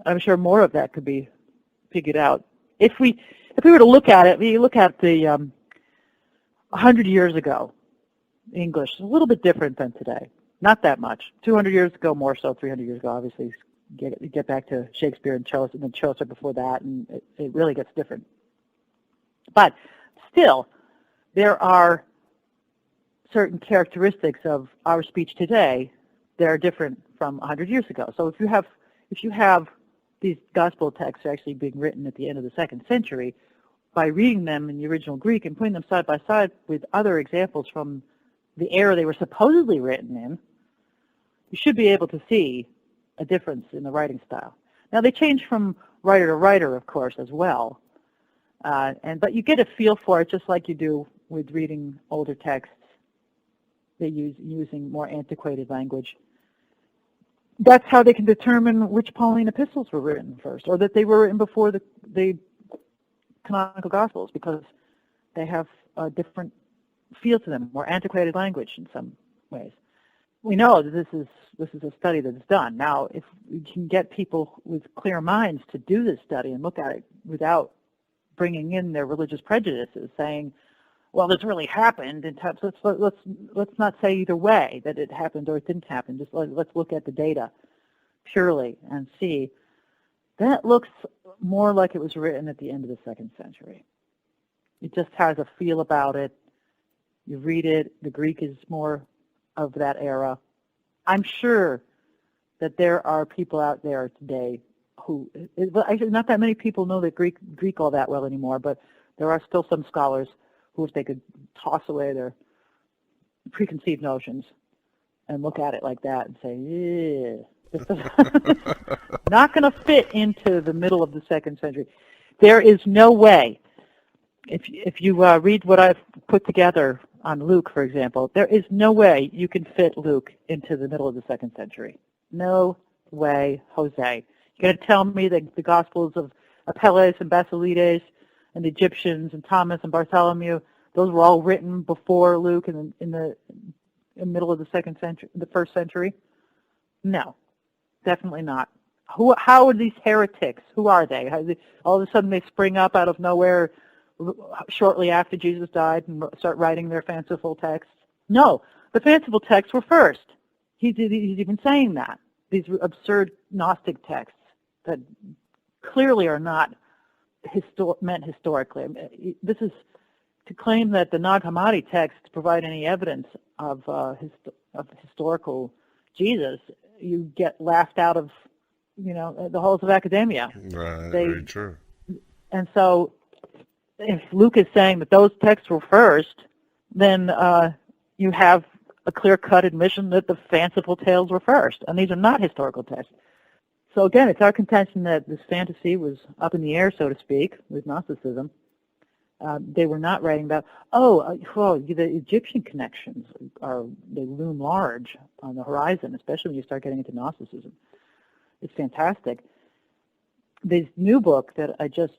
I'm sure more of that could be figured out. If we were to look at it, you look at the 100 years ago, English is a little bit different than today. Not that much. 200 years ago, more so. 300 years ago, obviously. Get back to Shakespeare and Chaucer, and then Chaucer before that, and it really gets different. But still, there are certain characteristics of our speech today that are different from 100 years ago. So if you have these gospel texts actually being written at the end of the 2nd century, by reading them in the original Greek and putting them side by side with other examples from the era they were supposedly written in, you should be able to see a difference in the writing style. Now, they change from writer to writer, of course, as well, but you get a feel for it just like you do with reading older texts. They using more antiquated language. That's how they can determine which Pauline epistles were written first, or that they were written before the canonical Gospels, because they have a different feel to them, more antiquated language in some ways. We know that this is a study that's done. Now, if we can get people with clear minds to do this study and look at it without bringing in their religious prejudices, saying, well, this really happened, and let's not say either way that it happened or it didn't happen. Just let's look at the data purely and see. That looks more like it was written at the end of the 2nd century. It just has a feel about it. You read it. The Greek is more of that era. I'm sure that there are people out there today who, actually not that many people know that Greek all that well anymore, but there are still some scholars who, if they could toss away their preconceived notions and look at it like that and say, yeah, this is not going to fit into the middle of the 2nd century. There is no way, if you read what I've put together on Luke, for example, there is no way you can fit Luke into the middle of the 2nd century. No way, Jose. You're going to tell me that the Gospels of Apelles and Basilides and the Egyptians and Thomas and Bartholomew, those were all written before Luke in the middle of the first century? No, definitely not. How are these heretics? Who are they? All of a sudden they spring up out of nowhere shortly after Jesus died and start writing their fanciful texts? No, the fanciful texts were first. He's even saying that. These absurd Gnostic texts that clearly are not meant historically. This is to claim that the Nag Hammadi texts provide any evidence of historical Jesus. You get laughed out of, the halls of academia. Right, very true. And so, if Luke is saying that those texts were first, then you have a clear-cut admission that the fanciful tales were first, and these are not historical texts. So again, it's our contention that this fantasy was up in the air, so to speak, with Gnosticism. They were not writing about, the Egyptian connections they loom large on the horizon, especially when you start getting into Gnosticism. It's fantastic. This new book that I just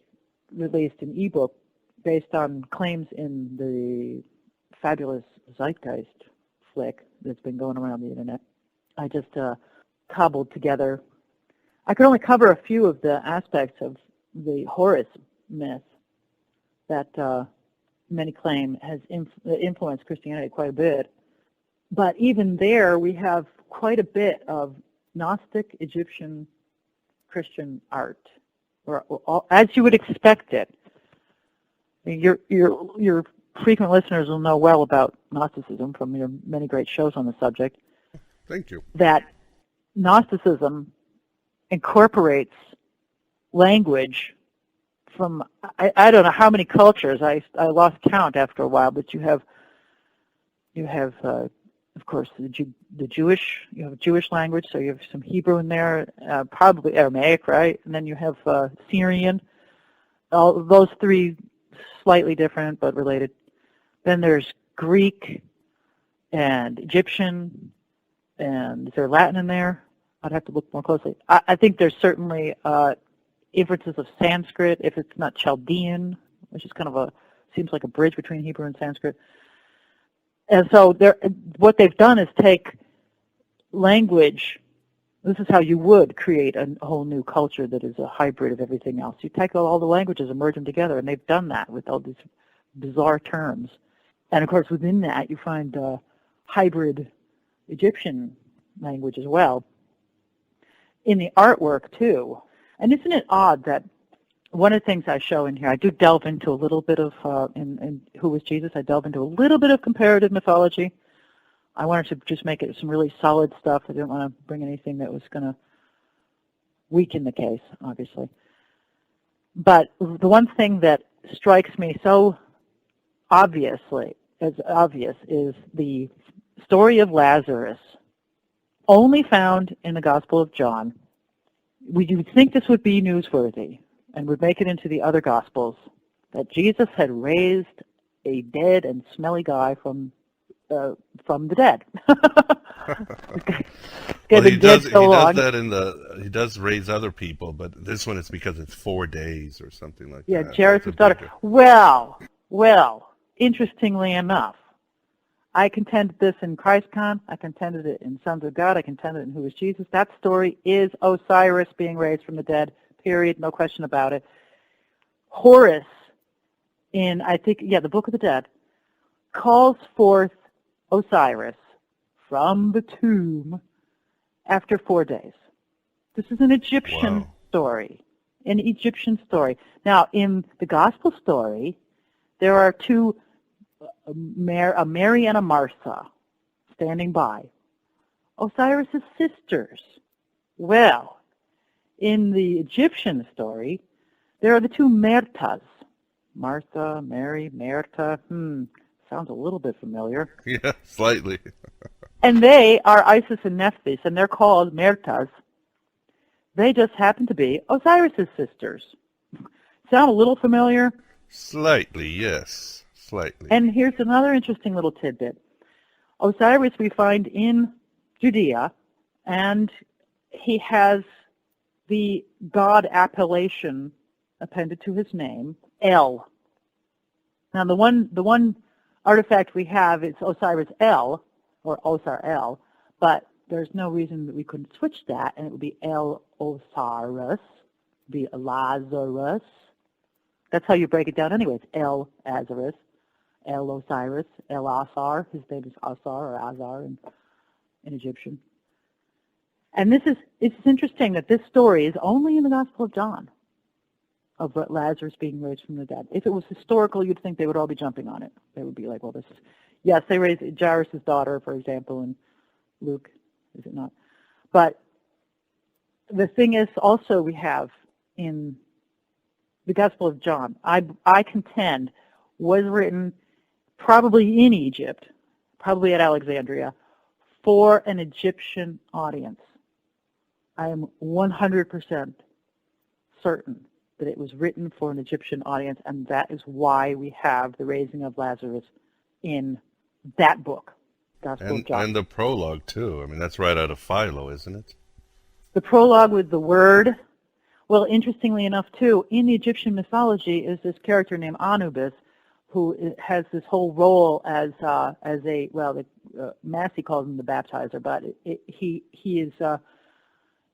released, an ebook based on claims in the fabulous Zeitgeist flick that's been going around the internet, I just cobbled together. I could only cover a few of the aspects of the Horus myth that many claim has influenced Christianity quite a bit. But even there, we have quite a bit of Gnostic Egyptian Christian art, or as you would expect it. Your frequent listeners will know well about Gnosticism from your many great shows on the subject. Thank you. That Gnosticism incorporates language from, I don't know how many cultures. I lost count after a while, but you have of course the Jewish, you have Jewish language, so you have some Hebrew in there, probably Aramaic, right? And then you have Syrian. All those three slightly different but related. Then there's Greek and Egyptian, and is there Latin in there? I'd have to look more closely. I think there's certainly inferences of Sanskrit, if it's not Chaldean, which is kind of seems like a bridge between Hebrew and Sanskrit. And so what they've done is take language. This is how you would create a whole new culture that is a hybrid of everything else. You take all the languages and merge them together, and they've done that with all these bizarre terms. And of course, within that, you find hybrid Egyptian language as well. In the artwork, too. And isn't it odd that one of the things I show in here, I do delve into a little bit of, in Who Was Jesus? I delve into a little bit of comparative mythology. I wanted to just make it some really solid stuff. I didn't want to bring anything that was going to weaken the case, obviously. But the one thing that strikes me so obvious is the story of Lazarus, only found in the Gospel of John. You would think this would be newsworthy and would make it into the other Gospels, that Jesus had raised a dead and smelly guy from the dead. Well, he does that he does raise other people, but this one it's because it's 4 days or something like that. Yeah, Jairus' daughter. Well, interestingly enough, I contended this in ChristCon, I contended it in Sons of God, I contended it in Who Was Jesus. That story is Osiris being raised from the dead, period, no question about it. Horus, in, the Book of the Dead, calls forth Osiris from the tomb after 4 days. This is an Egyptian story, an Egyptian story. Now, in the Gospel story, there are two, a Mary and a Martha, standing by. Osiris' sisters. Well, in the Egyptian story, there are the two Mertas. Martha, Mary, Merta. Sounds a little bit familiar. Yeah, slightly. And they are Isis and Nephthys, and they're called Mertas. They just happen to be Osiris' sisters. Sound a little familiar? Slightly, yes. Slightly. And here's another interesting little tidbit. Osiris we find in Judea, and he has the god appellation appended to his name, El. Now the one artifact we have is Osiris El, or Osar El, but there's no reason that we couldn't switch that, and it would be El Osiris, be Lazarus. That's how you break it down anyway. It's El Azarus, El Osiris, El Asar. His name is Asar or Azar in Egyptian. And it's interesting that this story is only in the Gospel of John, of Lazarus being raised from the dead. If it was historical, you'd think they would all be jumping on it. They would be like, well, yes, they raised Jairus' daughter, for example, in Luke, is it not? But the thing is also we have in the Gospel of John, I contend, was written probably in Egypt, probably at Alexandria, for an Egyptian audience. I am 100% certain that it was written for an Egyptian audience, and that is why we have the raising of Lazarus in that book, Gospel of John. And the prologue, too. I mean, that's right out of Philo, isn't it? The prologue with the word. Well, interestingly enough, too, in the Egyptian mythology is this character named Anubis, who has this whole role as Massey calls him the baptizer, but he is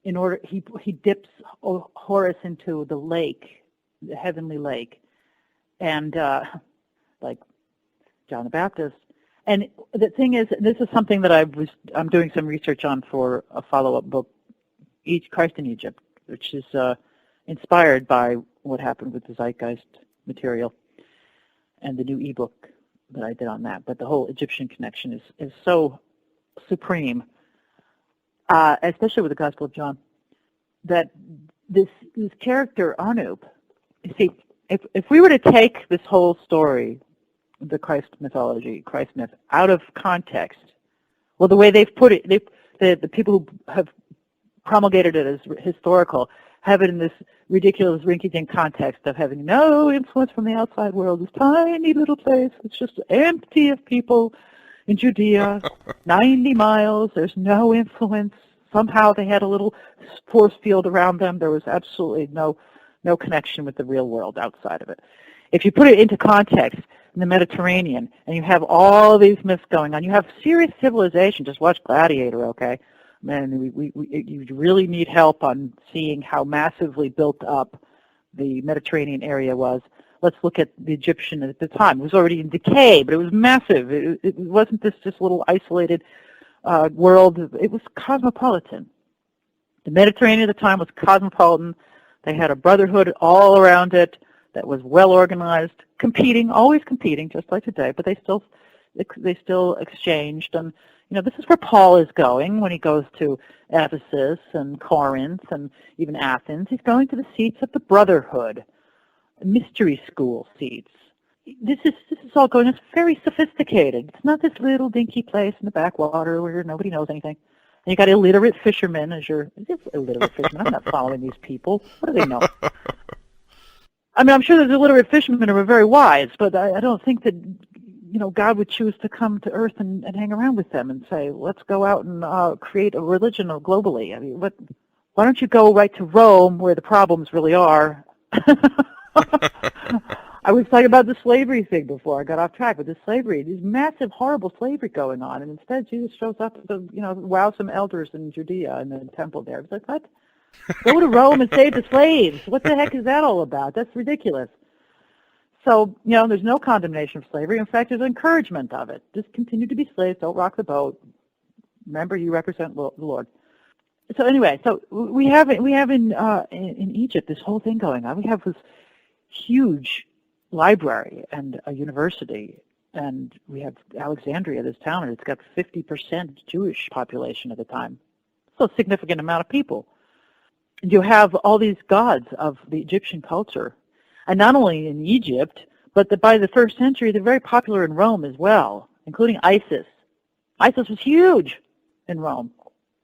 he dips Horus into the lake, the heavenly lake, and like John the Baptist. And the thing is, this is something that I'm doing some research on for a follow-up book, Christ in Egypt, which is inspired by what happened with the Zeitgeist material and the new ebook that I did on that. But the whole Egyptian connection is so supreme, especially with the Gospel of John, that this character, Anup, you see, if we were to take this whole story, the Christ mythology, Christ myth, out of context, well, the way they've put it, the people who have promulgated it as historical have it in this ridiculous rinky-dink context of having no influence from the outside world, this tiny little place. It's just empty of people in Judea, 90 miles. There's no influence. Somehow they had a little force field around them. There was absolutely no connection with the real world outside of it. If you put it into context in the Mediterranean, and you have all these myths going on, you have serious civilization. Just watch Gladiator, okay? Man, you really need help on seeing how massively built up the Mediterranean area was. Let's look at the Egyptian at the time. It was already in decay, but it was massive. It wasn't this just little isolated world. It was cosmopolitan. The Mediterranean at the time was cosmopolitan. They had a brotherhood all around it that was well organized, competing, always competing, just like today. But they still exchanged. And this is where Paul is going when he goes to Ephesus and Corinth and even Athens. He's going to the seats of the brotherhood, mystery school seats. This is all going. It's very sophisticated. It's not this little dinky place in the backwater where nobody knows anything. And you got illiterate fishermen as your illiterate fishermen. I'm not following these people. What do they know? I mean, I'm sure there's illiterate fishermen who are very wise, but I don't think that God would choose to come to Earth and hang around with them and say, let's go out and create a religion globally. I mean, why don't you go right to Rome where the problems really are? I was talking about the slavery thing before I got off track with the slavery. There's massive, horrible slavery going on, and instead Jesus shows up to, wow some elders in Judea in the temple there. It's like, what? Go to Rome and save the slaves. What the heck is that all about? That's ridiculous. So, there's no condemnation of slavery. In fact, there's encouragement of it. Just continue to be slaves. Don't rock the boat. Remember, you represent the Lord. So anyway, we have in Egypt this whole thing going on. We have this huge library and a university, and we have Alexandria, this town, and it's got 50% Jewish population at the time. So a significant amount of people. And you have all these gods of the Egyptian culture. And not only in Egypt, but by the 1st century, they're very popular in Rome as well, including Isis. Isis was huge in Rome.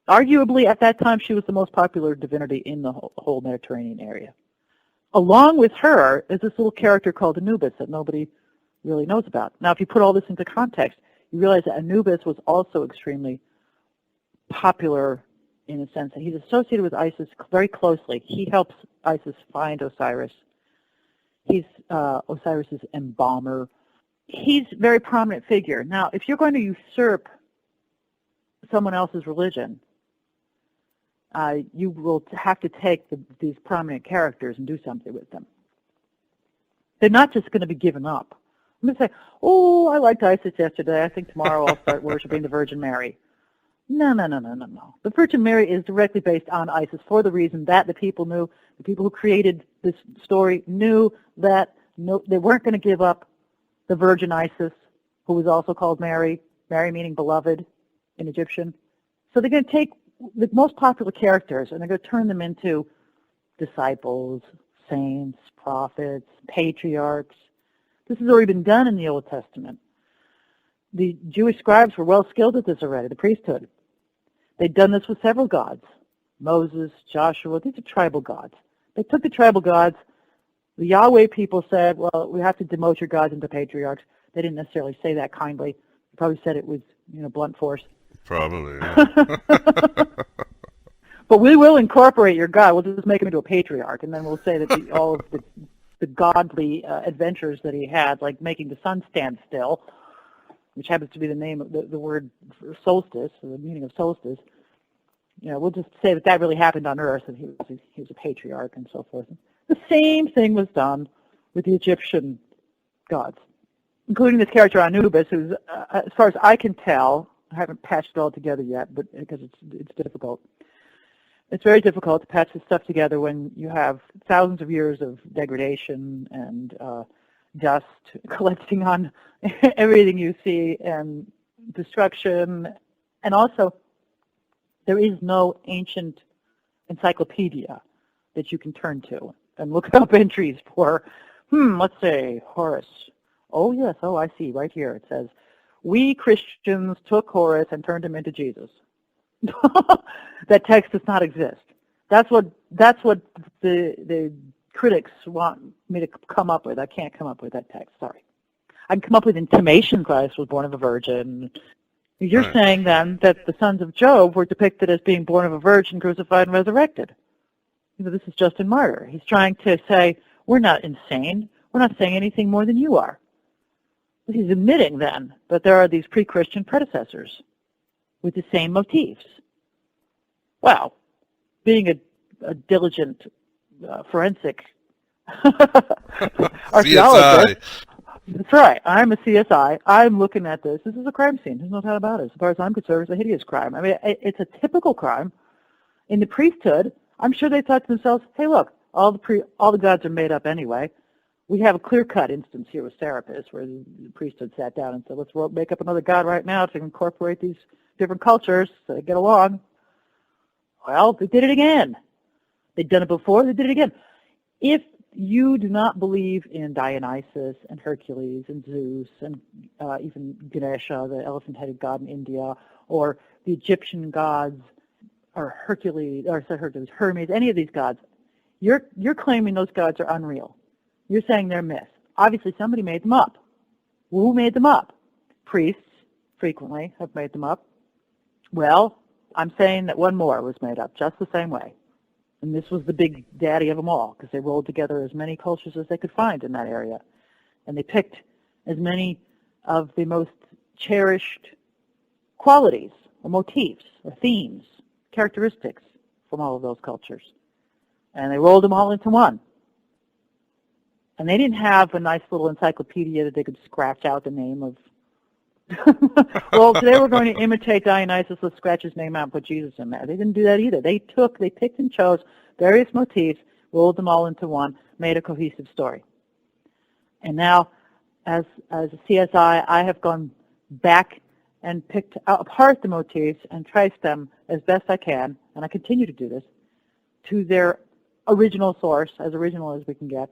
Arguably, at that time, she was the most popular divinity in the whole Mediterranean area. Along with her is this little character called Anubis that nobody really knows about. Now, if you put all this into context, you realize that Anubis was also extremely popular in a sense that he's associated with Isis very closely. He helps Isis find Osiris. He's Osiris's embalmer. he's a very prominent figure. Now, if you're going to usurp someone else's religion, you will have to take these prominent characters and do something with them. They're not just going to be given up. I'm going to say, oh, I liked Isis yesterday. I think tomorrow I'll start worshiping the Virgin Mary. No. The Virgin Mary is directly based on Isis for the reason that the people who created this story knew that they weren't going to give up the Virgin Isis, who was also called Mary, Mary meaning beloved in Egyptian. So they're going to take the most popular characters and they're going to turn them into disciples, saints, prophets, patriarchs. This has already been done in the Old Testament. The Jewish scribes were well skilled at this already, the priesthood. They'd done this with several gods, Moses, Joshua. These are tribal gods. They took the tribal gods. The Yahweh people said, well, we have to demote your gods into patriarchs. They didn't necessarily say that kindly. They probably said it with, blunt force. Probably, yeah. But we will incorporate your God. We'll just make him into a patriarch, and then we'll say that all of the godly adventures that he had, like making the sun stand still, which happens to be the name of the word for solstice, or the meaning of solstice. We'll just say that really happened on Earth, and he was a patriarch and so forth. The same thing was done with the Egyptian gods, including this character Anubis, who's, as far as I can tell, I haven't patched it all together yet, but because it's difficult. It's very difficult to patch this stuff together when you have thousands of years of degradation and dust collecting on everything you see and destruction. And also, there is no ancient encyclopedia that you can turn to and look up entries for, let's say, Horus. Oh, yes, I see, right here. It says, we Christians took Horus and turned him into Jesus. That text does not exist. That's what the critics want me to come up with. I can't come up with that text, sorry. I can come up with intimation Christ was born of a virgin. You're right. saying then that the sons of Job were depicted as being born of a virgin, crucified, and resurrected. This is Justin Martyr. He's trying to say, we're not insane. We're not saying anything more than you are. But he's admitting then that there are these pre-Christian predecessors with the same motifs. Well, being a diligent forensic archaeologist, that's right, I'm a CSI, I'm looking at this. This is a crime scene. There's no doubt about it. As far as I'm concerned, it's a hideous crime. I mean, it's a typical crime. In the priesthood, I'm sure they thought to themselves, hey, look, all the gods are made up anyway. We have a clear-cut instance here with Serapis where the priesthood sat down and said, let's make up another god right now to incorporate these different cultures so they get along. Well, they did it again. They'd done it before, they did it again. If you do not believe in Dionysus and Hercules and Zeus and even Ganesha, the elephant-headed god in India, or the Egyptian gods, or Hermes, any of these gods, you're claiming those gods are unreal. You're saying they're myths. Obviously, somebody made them up. Who made them up? Priests frequently have made them up. Well, I'm saying that one more was made up just the same way. And this was the big daddy of them all, because they rolled together as many cultures as they could find in that area. And they picked as many of the most cherished qualities or motifs or themes, characteristics from all of those cultures. And they rolled them all into one. And they didn't have a nice little encyclopedia that they could scratch out the name of. Well, today we're going to imitate Dionysus. Let's scratch his name out and put Jesus in there. They didn't do that either. They picked and chose various motifs, rolled them all into one, made a cohesive story. And now, as a CSI, I have gone back and picked apart the motifs and traced them as best I can, and I continue to do this, to their original source, as original as we can get.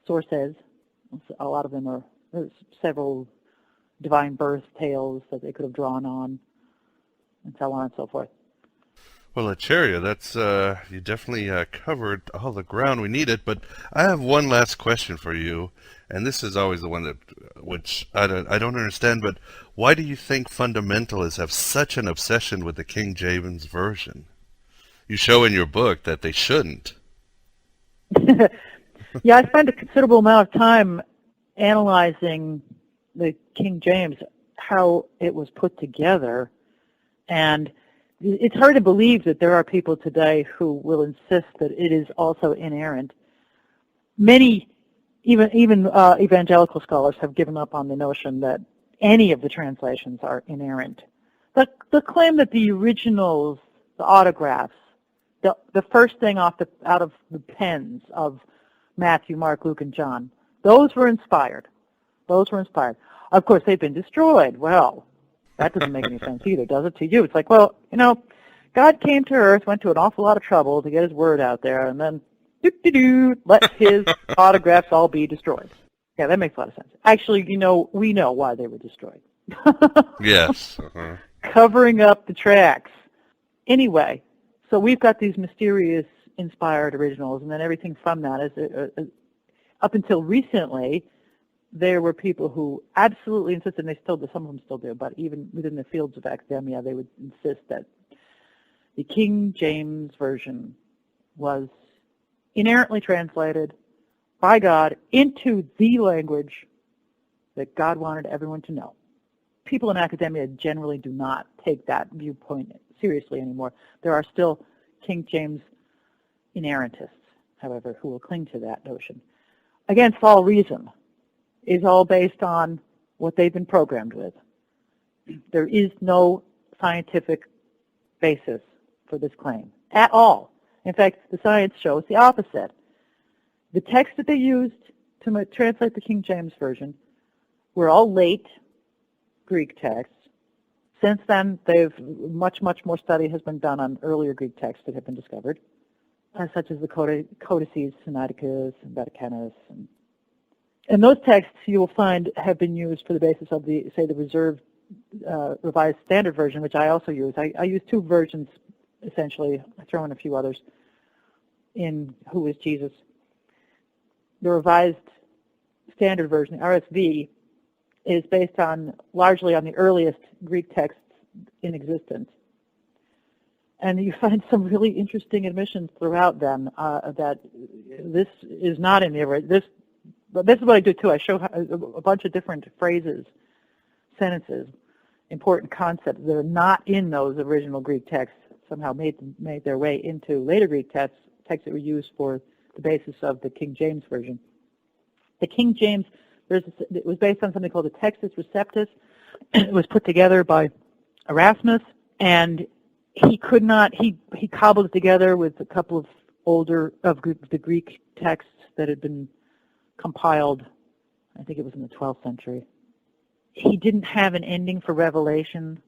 Sources. A lot of them are several divine birth tales that they could have drawn on, and so on and so forth. Well, Acharya, that's you definitely covered all the ground we needed. But I have one last question for you, and this is always the one which I don't understand. But why do you think fundamentalists have such an obsession with the King James version? You show in your book that they shouldn't. Yeah, I spent a considerable amount of time analyzing the King James, how it was put together, and it's hard to believe that there are people today who will insist that it is also inerrant. Many, even evangelical scholars, have given up on the notion that any of the translations are inerrant. The claim that the originals, the autographs, the first thing out of the pens of Matthew, Mark, Luke, and John, those were inspired. Those were inspired. Of course, they've been destroyed. Well, that doesn't make any sense either, does it to you? It's like, well, God came to earth, went to an awful lot of trouble to get his word out there, and then let his autographs all be destroyed. Yeah, that makes a lot of sense. Actually, we know why they were destroyed. Yes. Uh-huh. Covering up the tracks. Anyway, so we've got these mysterious inspired originals, and then everything from that is up until recently, there were people who absolutely insisted, and they still do, some of them still do, but even within the fields of academia, they would insist that the King James Version was inerrantly translated by God into the language that God wanted everyone to know. People in academia generally do not take that viewpoint seriously anymore. There are still King James inerrantists, however, who will cling to that notion. Against all reason, is all based on what they've been programmed with. There is no scientific basis for this claim at all. In fact, the science shows the opposite. The texts that they used to translate the King James Version were all late Greek texts. Since then, much more study has been done on earlier Greek texts that have been discovered, such as the Codices Sinaiticus and Vaticanus. And those texts you will find have been used for the basis of the Revised Standard Version, which I also use. I use two versions, essentially. I throw in a few others in Who is Jesus. The Revised Standard Version, the RSV, is based largely on the earliest Greek texts in existence. And you find some really interesting admissions throughout them that this is not in the original. But this is what I do too. I show a bunch of different phrases, sentences, important concepts that are not in those original Greek texts, somehow made their way into later Greek texts that were used for the basis of the King James Version. The King James, it was based on something called the Textus Receptus. It was put together by Erasmus, and he cobbled it together with a couple of the Greek texts that had been compiled, I think it was in the 12th century. He didn't have an ending for Revelation,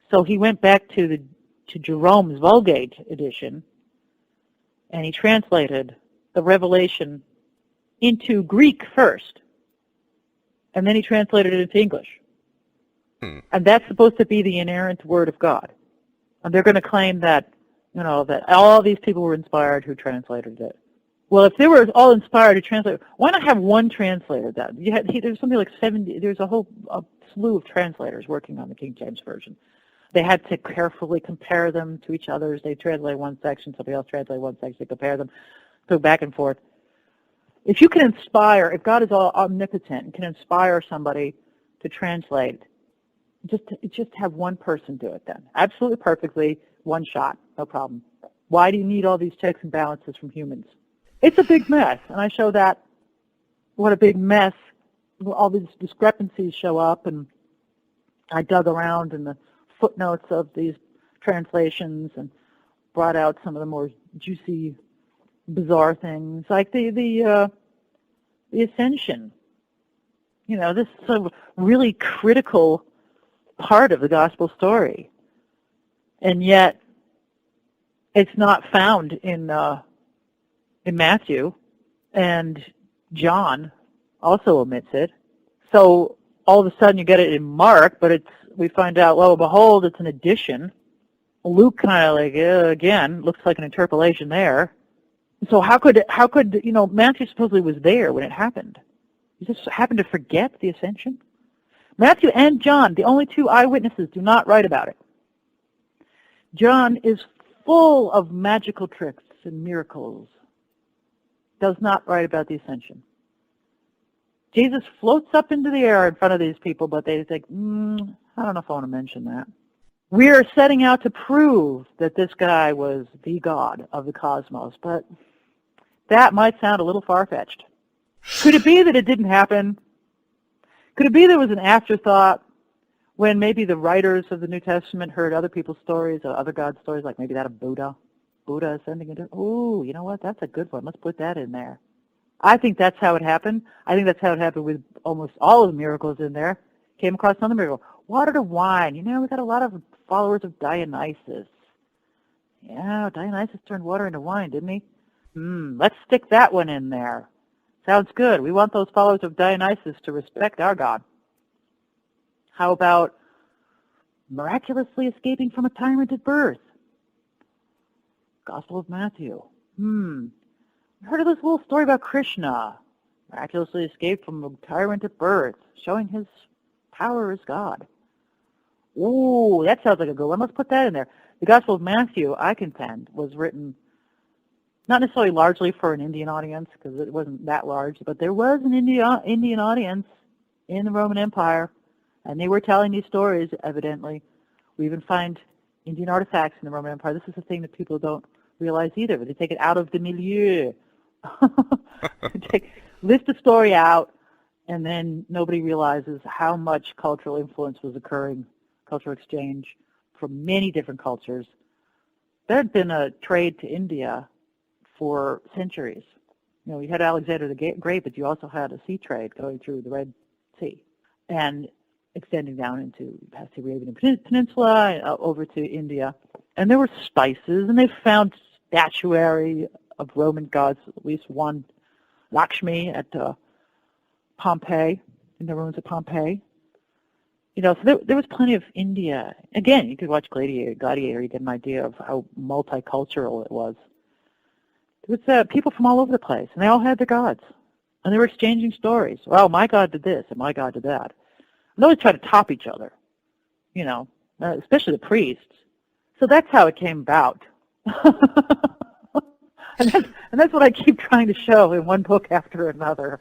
so he went back to Jerome's Vulgate edition, and he translated the Revelation into Greek first, and then he translated it into English. And that's supposed to be the inerrant Word of God. And they're going to claim that, that all these people were inspired who translated it. Well, if they were all inspired to translate, why not have one translator then? There's something like 70, there's a slew of translators working on the King James Version. They had to carefully compare them to each other. They translate one section, somebody else translate one section, they compare them, go back and forth. If you can if God is all omnipotent and can inspire somebody to translate, just have one person do it then. Absolutely perfectly, one shot, no problem. Why do you need all these checks and balances from humans? It's a big mess, and I show that, what a big mess. All these discrepancies show up, and I dug around in the footnotes of these translations and brought out some of the more juicy, bizarre things, like the Ascension. This is a really critical part of the gospel story, and yet it's not found in Matthew, and John also omits it. So all of a sudden you get it in Mark, but we find out, well, behold, it's an addition. Luke kind of again, looks like an interpolation there. So how could Matthew supposedly was there when it happened. He just happened to forget the ascension? Matthew and John, the only two eyewitnesses, do not write about it. John is full of magical tricks and miracles. Does not write about the ascension. Jesus floats up into the air in front of these people, but they think, I don't know if I want to mention that. We are setting out to prove that this guy was the God of the cosmos, but that might sound a little far-fetched. Could it be that it didn't happen? Could it be there was an afterthought when maybe the writers of the New Testament heard other people's stories, or other God stories, like maybe that of Buddha? Buddha ascending into, ooh, you know what? That's a good one. Let's put that in there. I think that's how it happened. I think that's how it happened with almost all of the miracles in there. Came across another miracle. Water to wine. You know, we got a lot of followers of Dionysus. Yeah, Dionysus turned water into wine, didn't he? Let's stick that one in there. Sounds good. We want those followers of Dionysus to respect our God. How about miraculously escaping from a tyrant at birth? Gospel of Matthew. I heard of this little story about Krishna. Miraculously escaped from a tyrant at birth, showing his power as God. Ooh, that sounds like a good one. Let's put that in there. The Gospel of Matthew, I contend, was written not necessarily largely for an Indian audience, because it wasn't that large, but there was an Indian audience in the Roman Empire, and they were telling these stories, evidently. We even find Indian artifacts in the Roman Empire. This is the thing that people don't realize either, but they take it out of the milieu. Lift the story out, and then nobody realizes how much cultural influence was occurring, cultural exchange from many different cultures. There had been a trade to India for centuries. You know, you had Alexander the Great, but you also had a sea trade going through the Red Sea and extending down into past the Arabian Peninsula and over to India. And there were spices, and they found statuary of Roman gods, at least one, Lakshmi, at Pompeii, in the ruins of Pompeii. You know, so there was plenty of India. Again, you could watch Gladiator, you get an idea of how multicultural it was. There was people from all over the place, and they all had their gods, and they were exchanging stories. Well, my God did this, and my God did that. And they always try to top each other, you know, especially the priests. So that's how it came about. and that's what I keep trying to show in one book after another.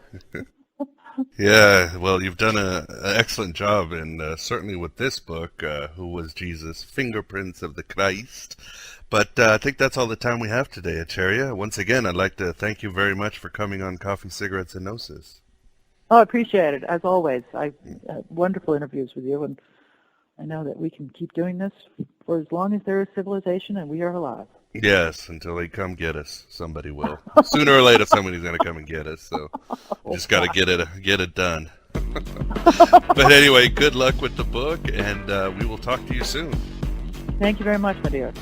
Yeah, well, you've done an excellent job, and certainly with this book, Who Was Jesus? Fingerprints of the Christ. But I think that's all the time we have today, Acharya. Once again, I'd like to thank you very much for coming on Coffee, Cigarettes, and Gnosis. Oh, I appreciate it, as always. I had wonderful interviews with you, and I know that we can keep doing this for as long as there is civilization and we are alive. Yes, until they come get us. Somebody will. Sooner or later, somebody's going to come and get us, so we just got to get it done. But anyway, good luck with the book, and we will talk to you soon. Thank you very much, my dear.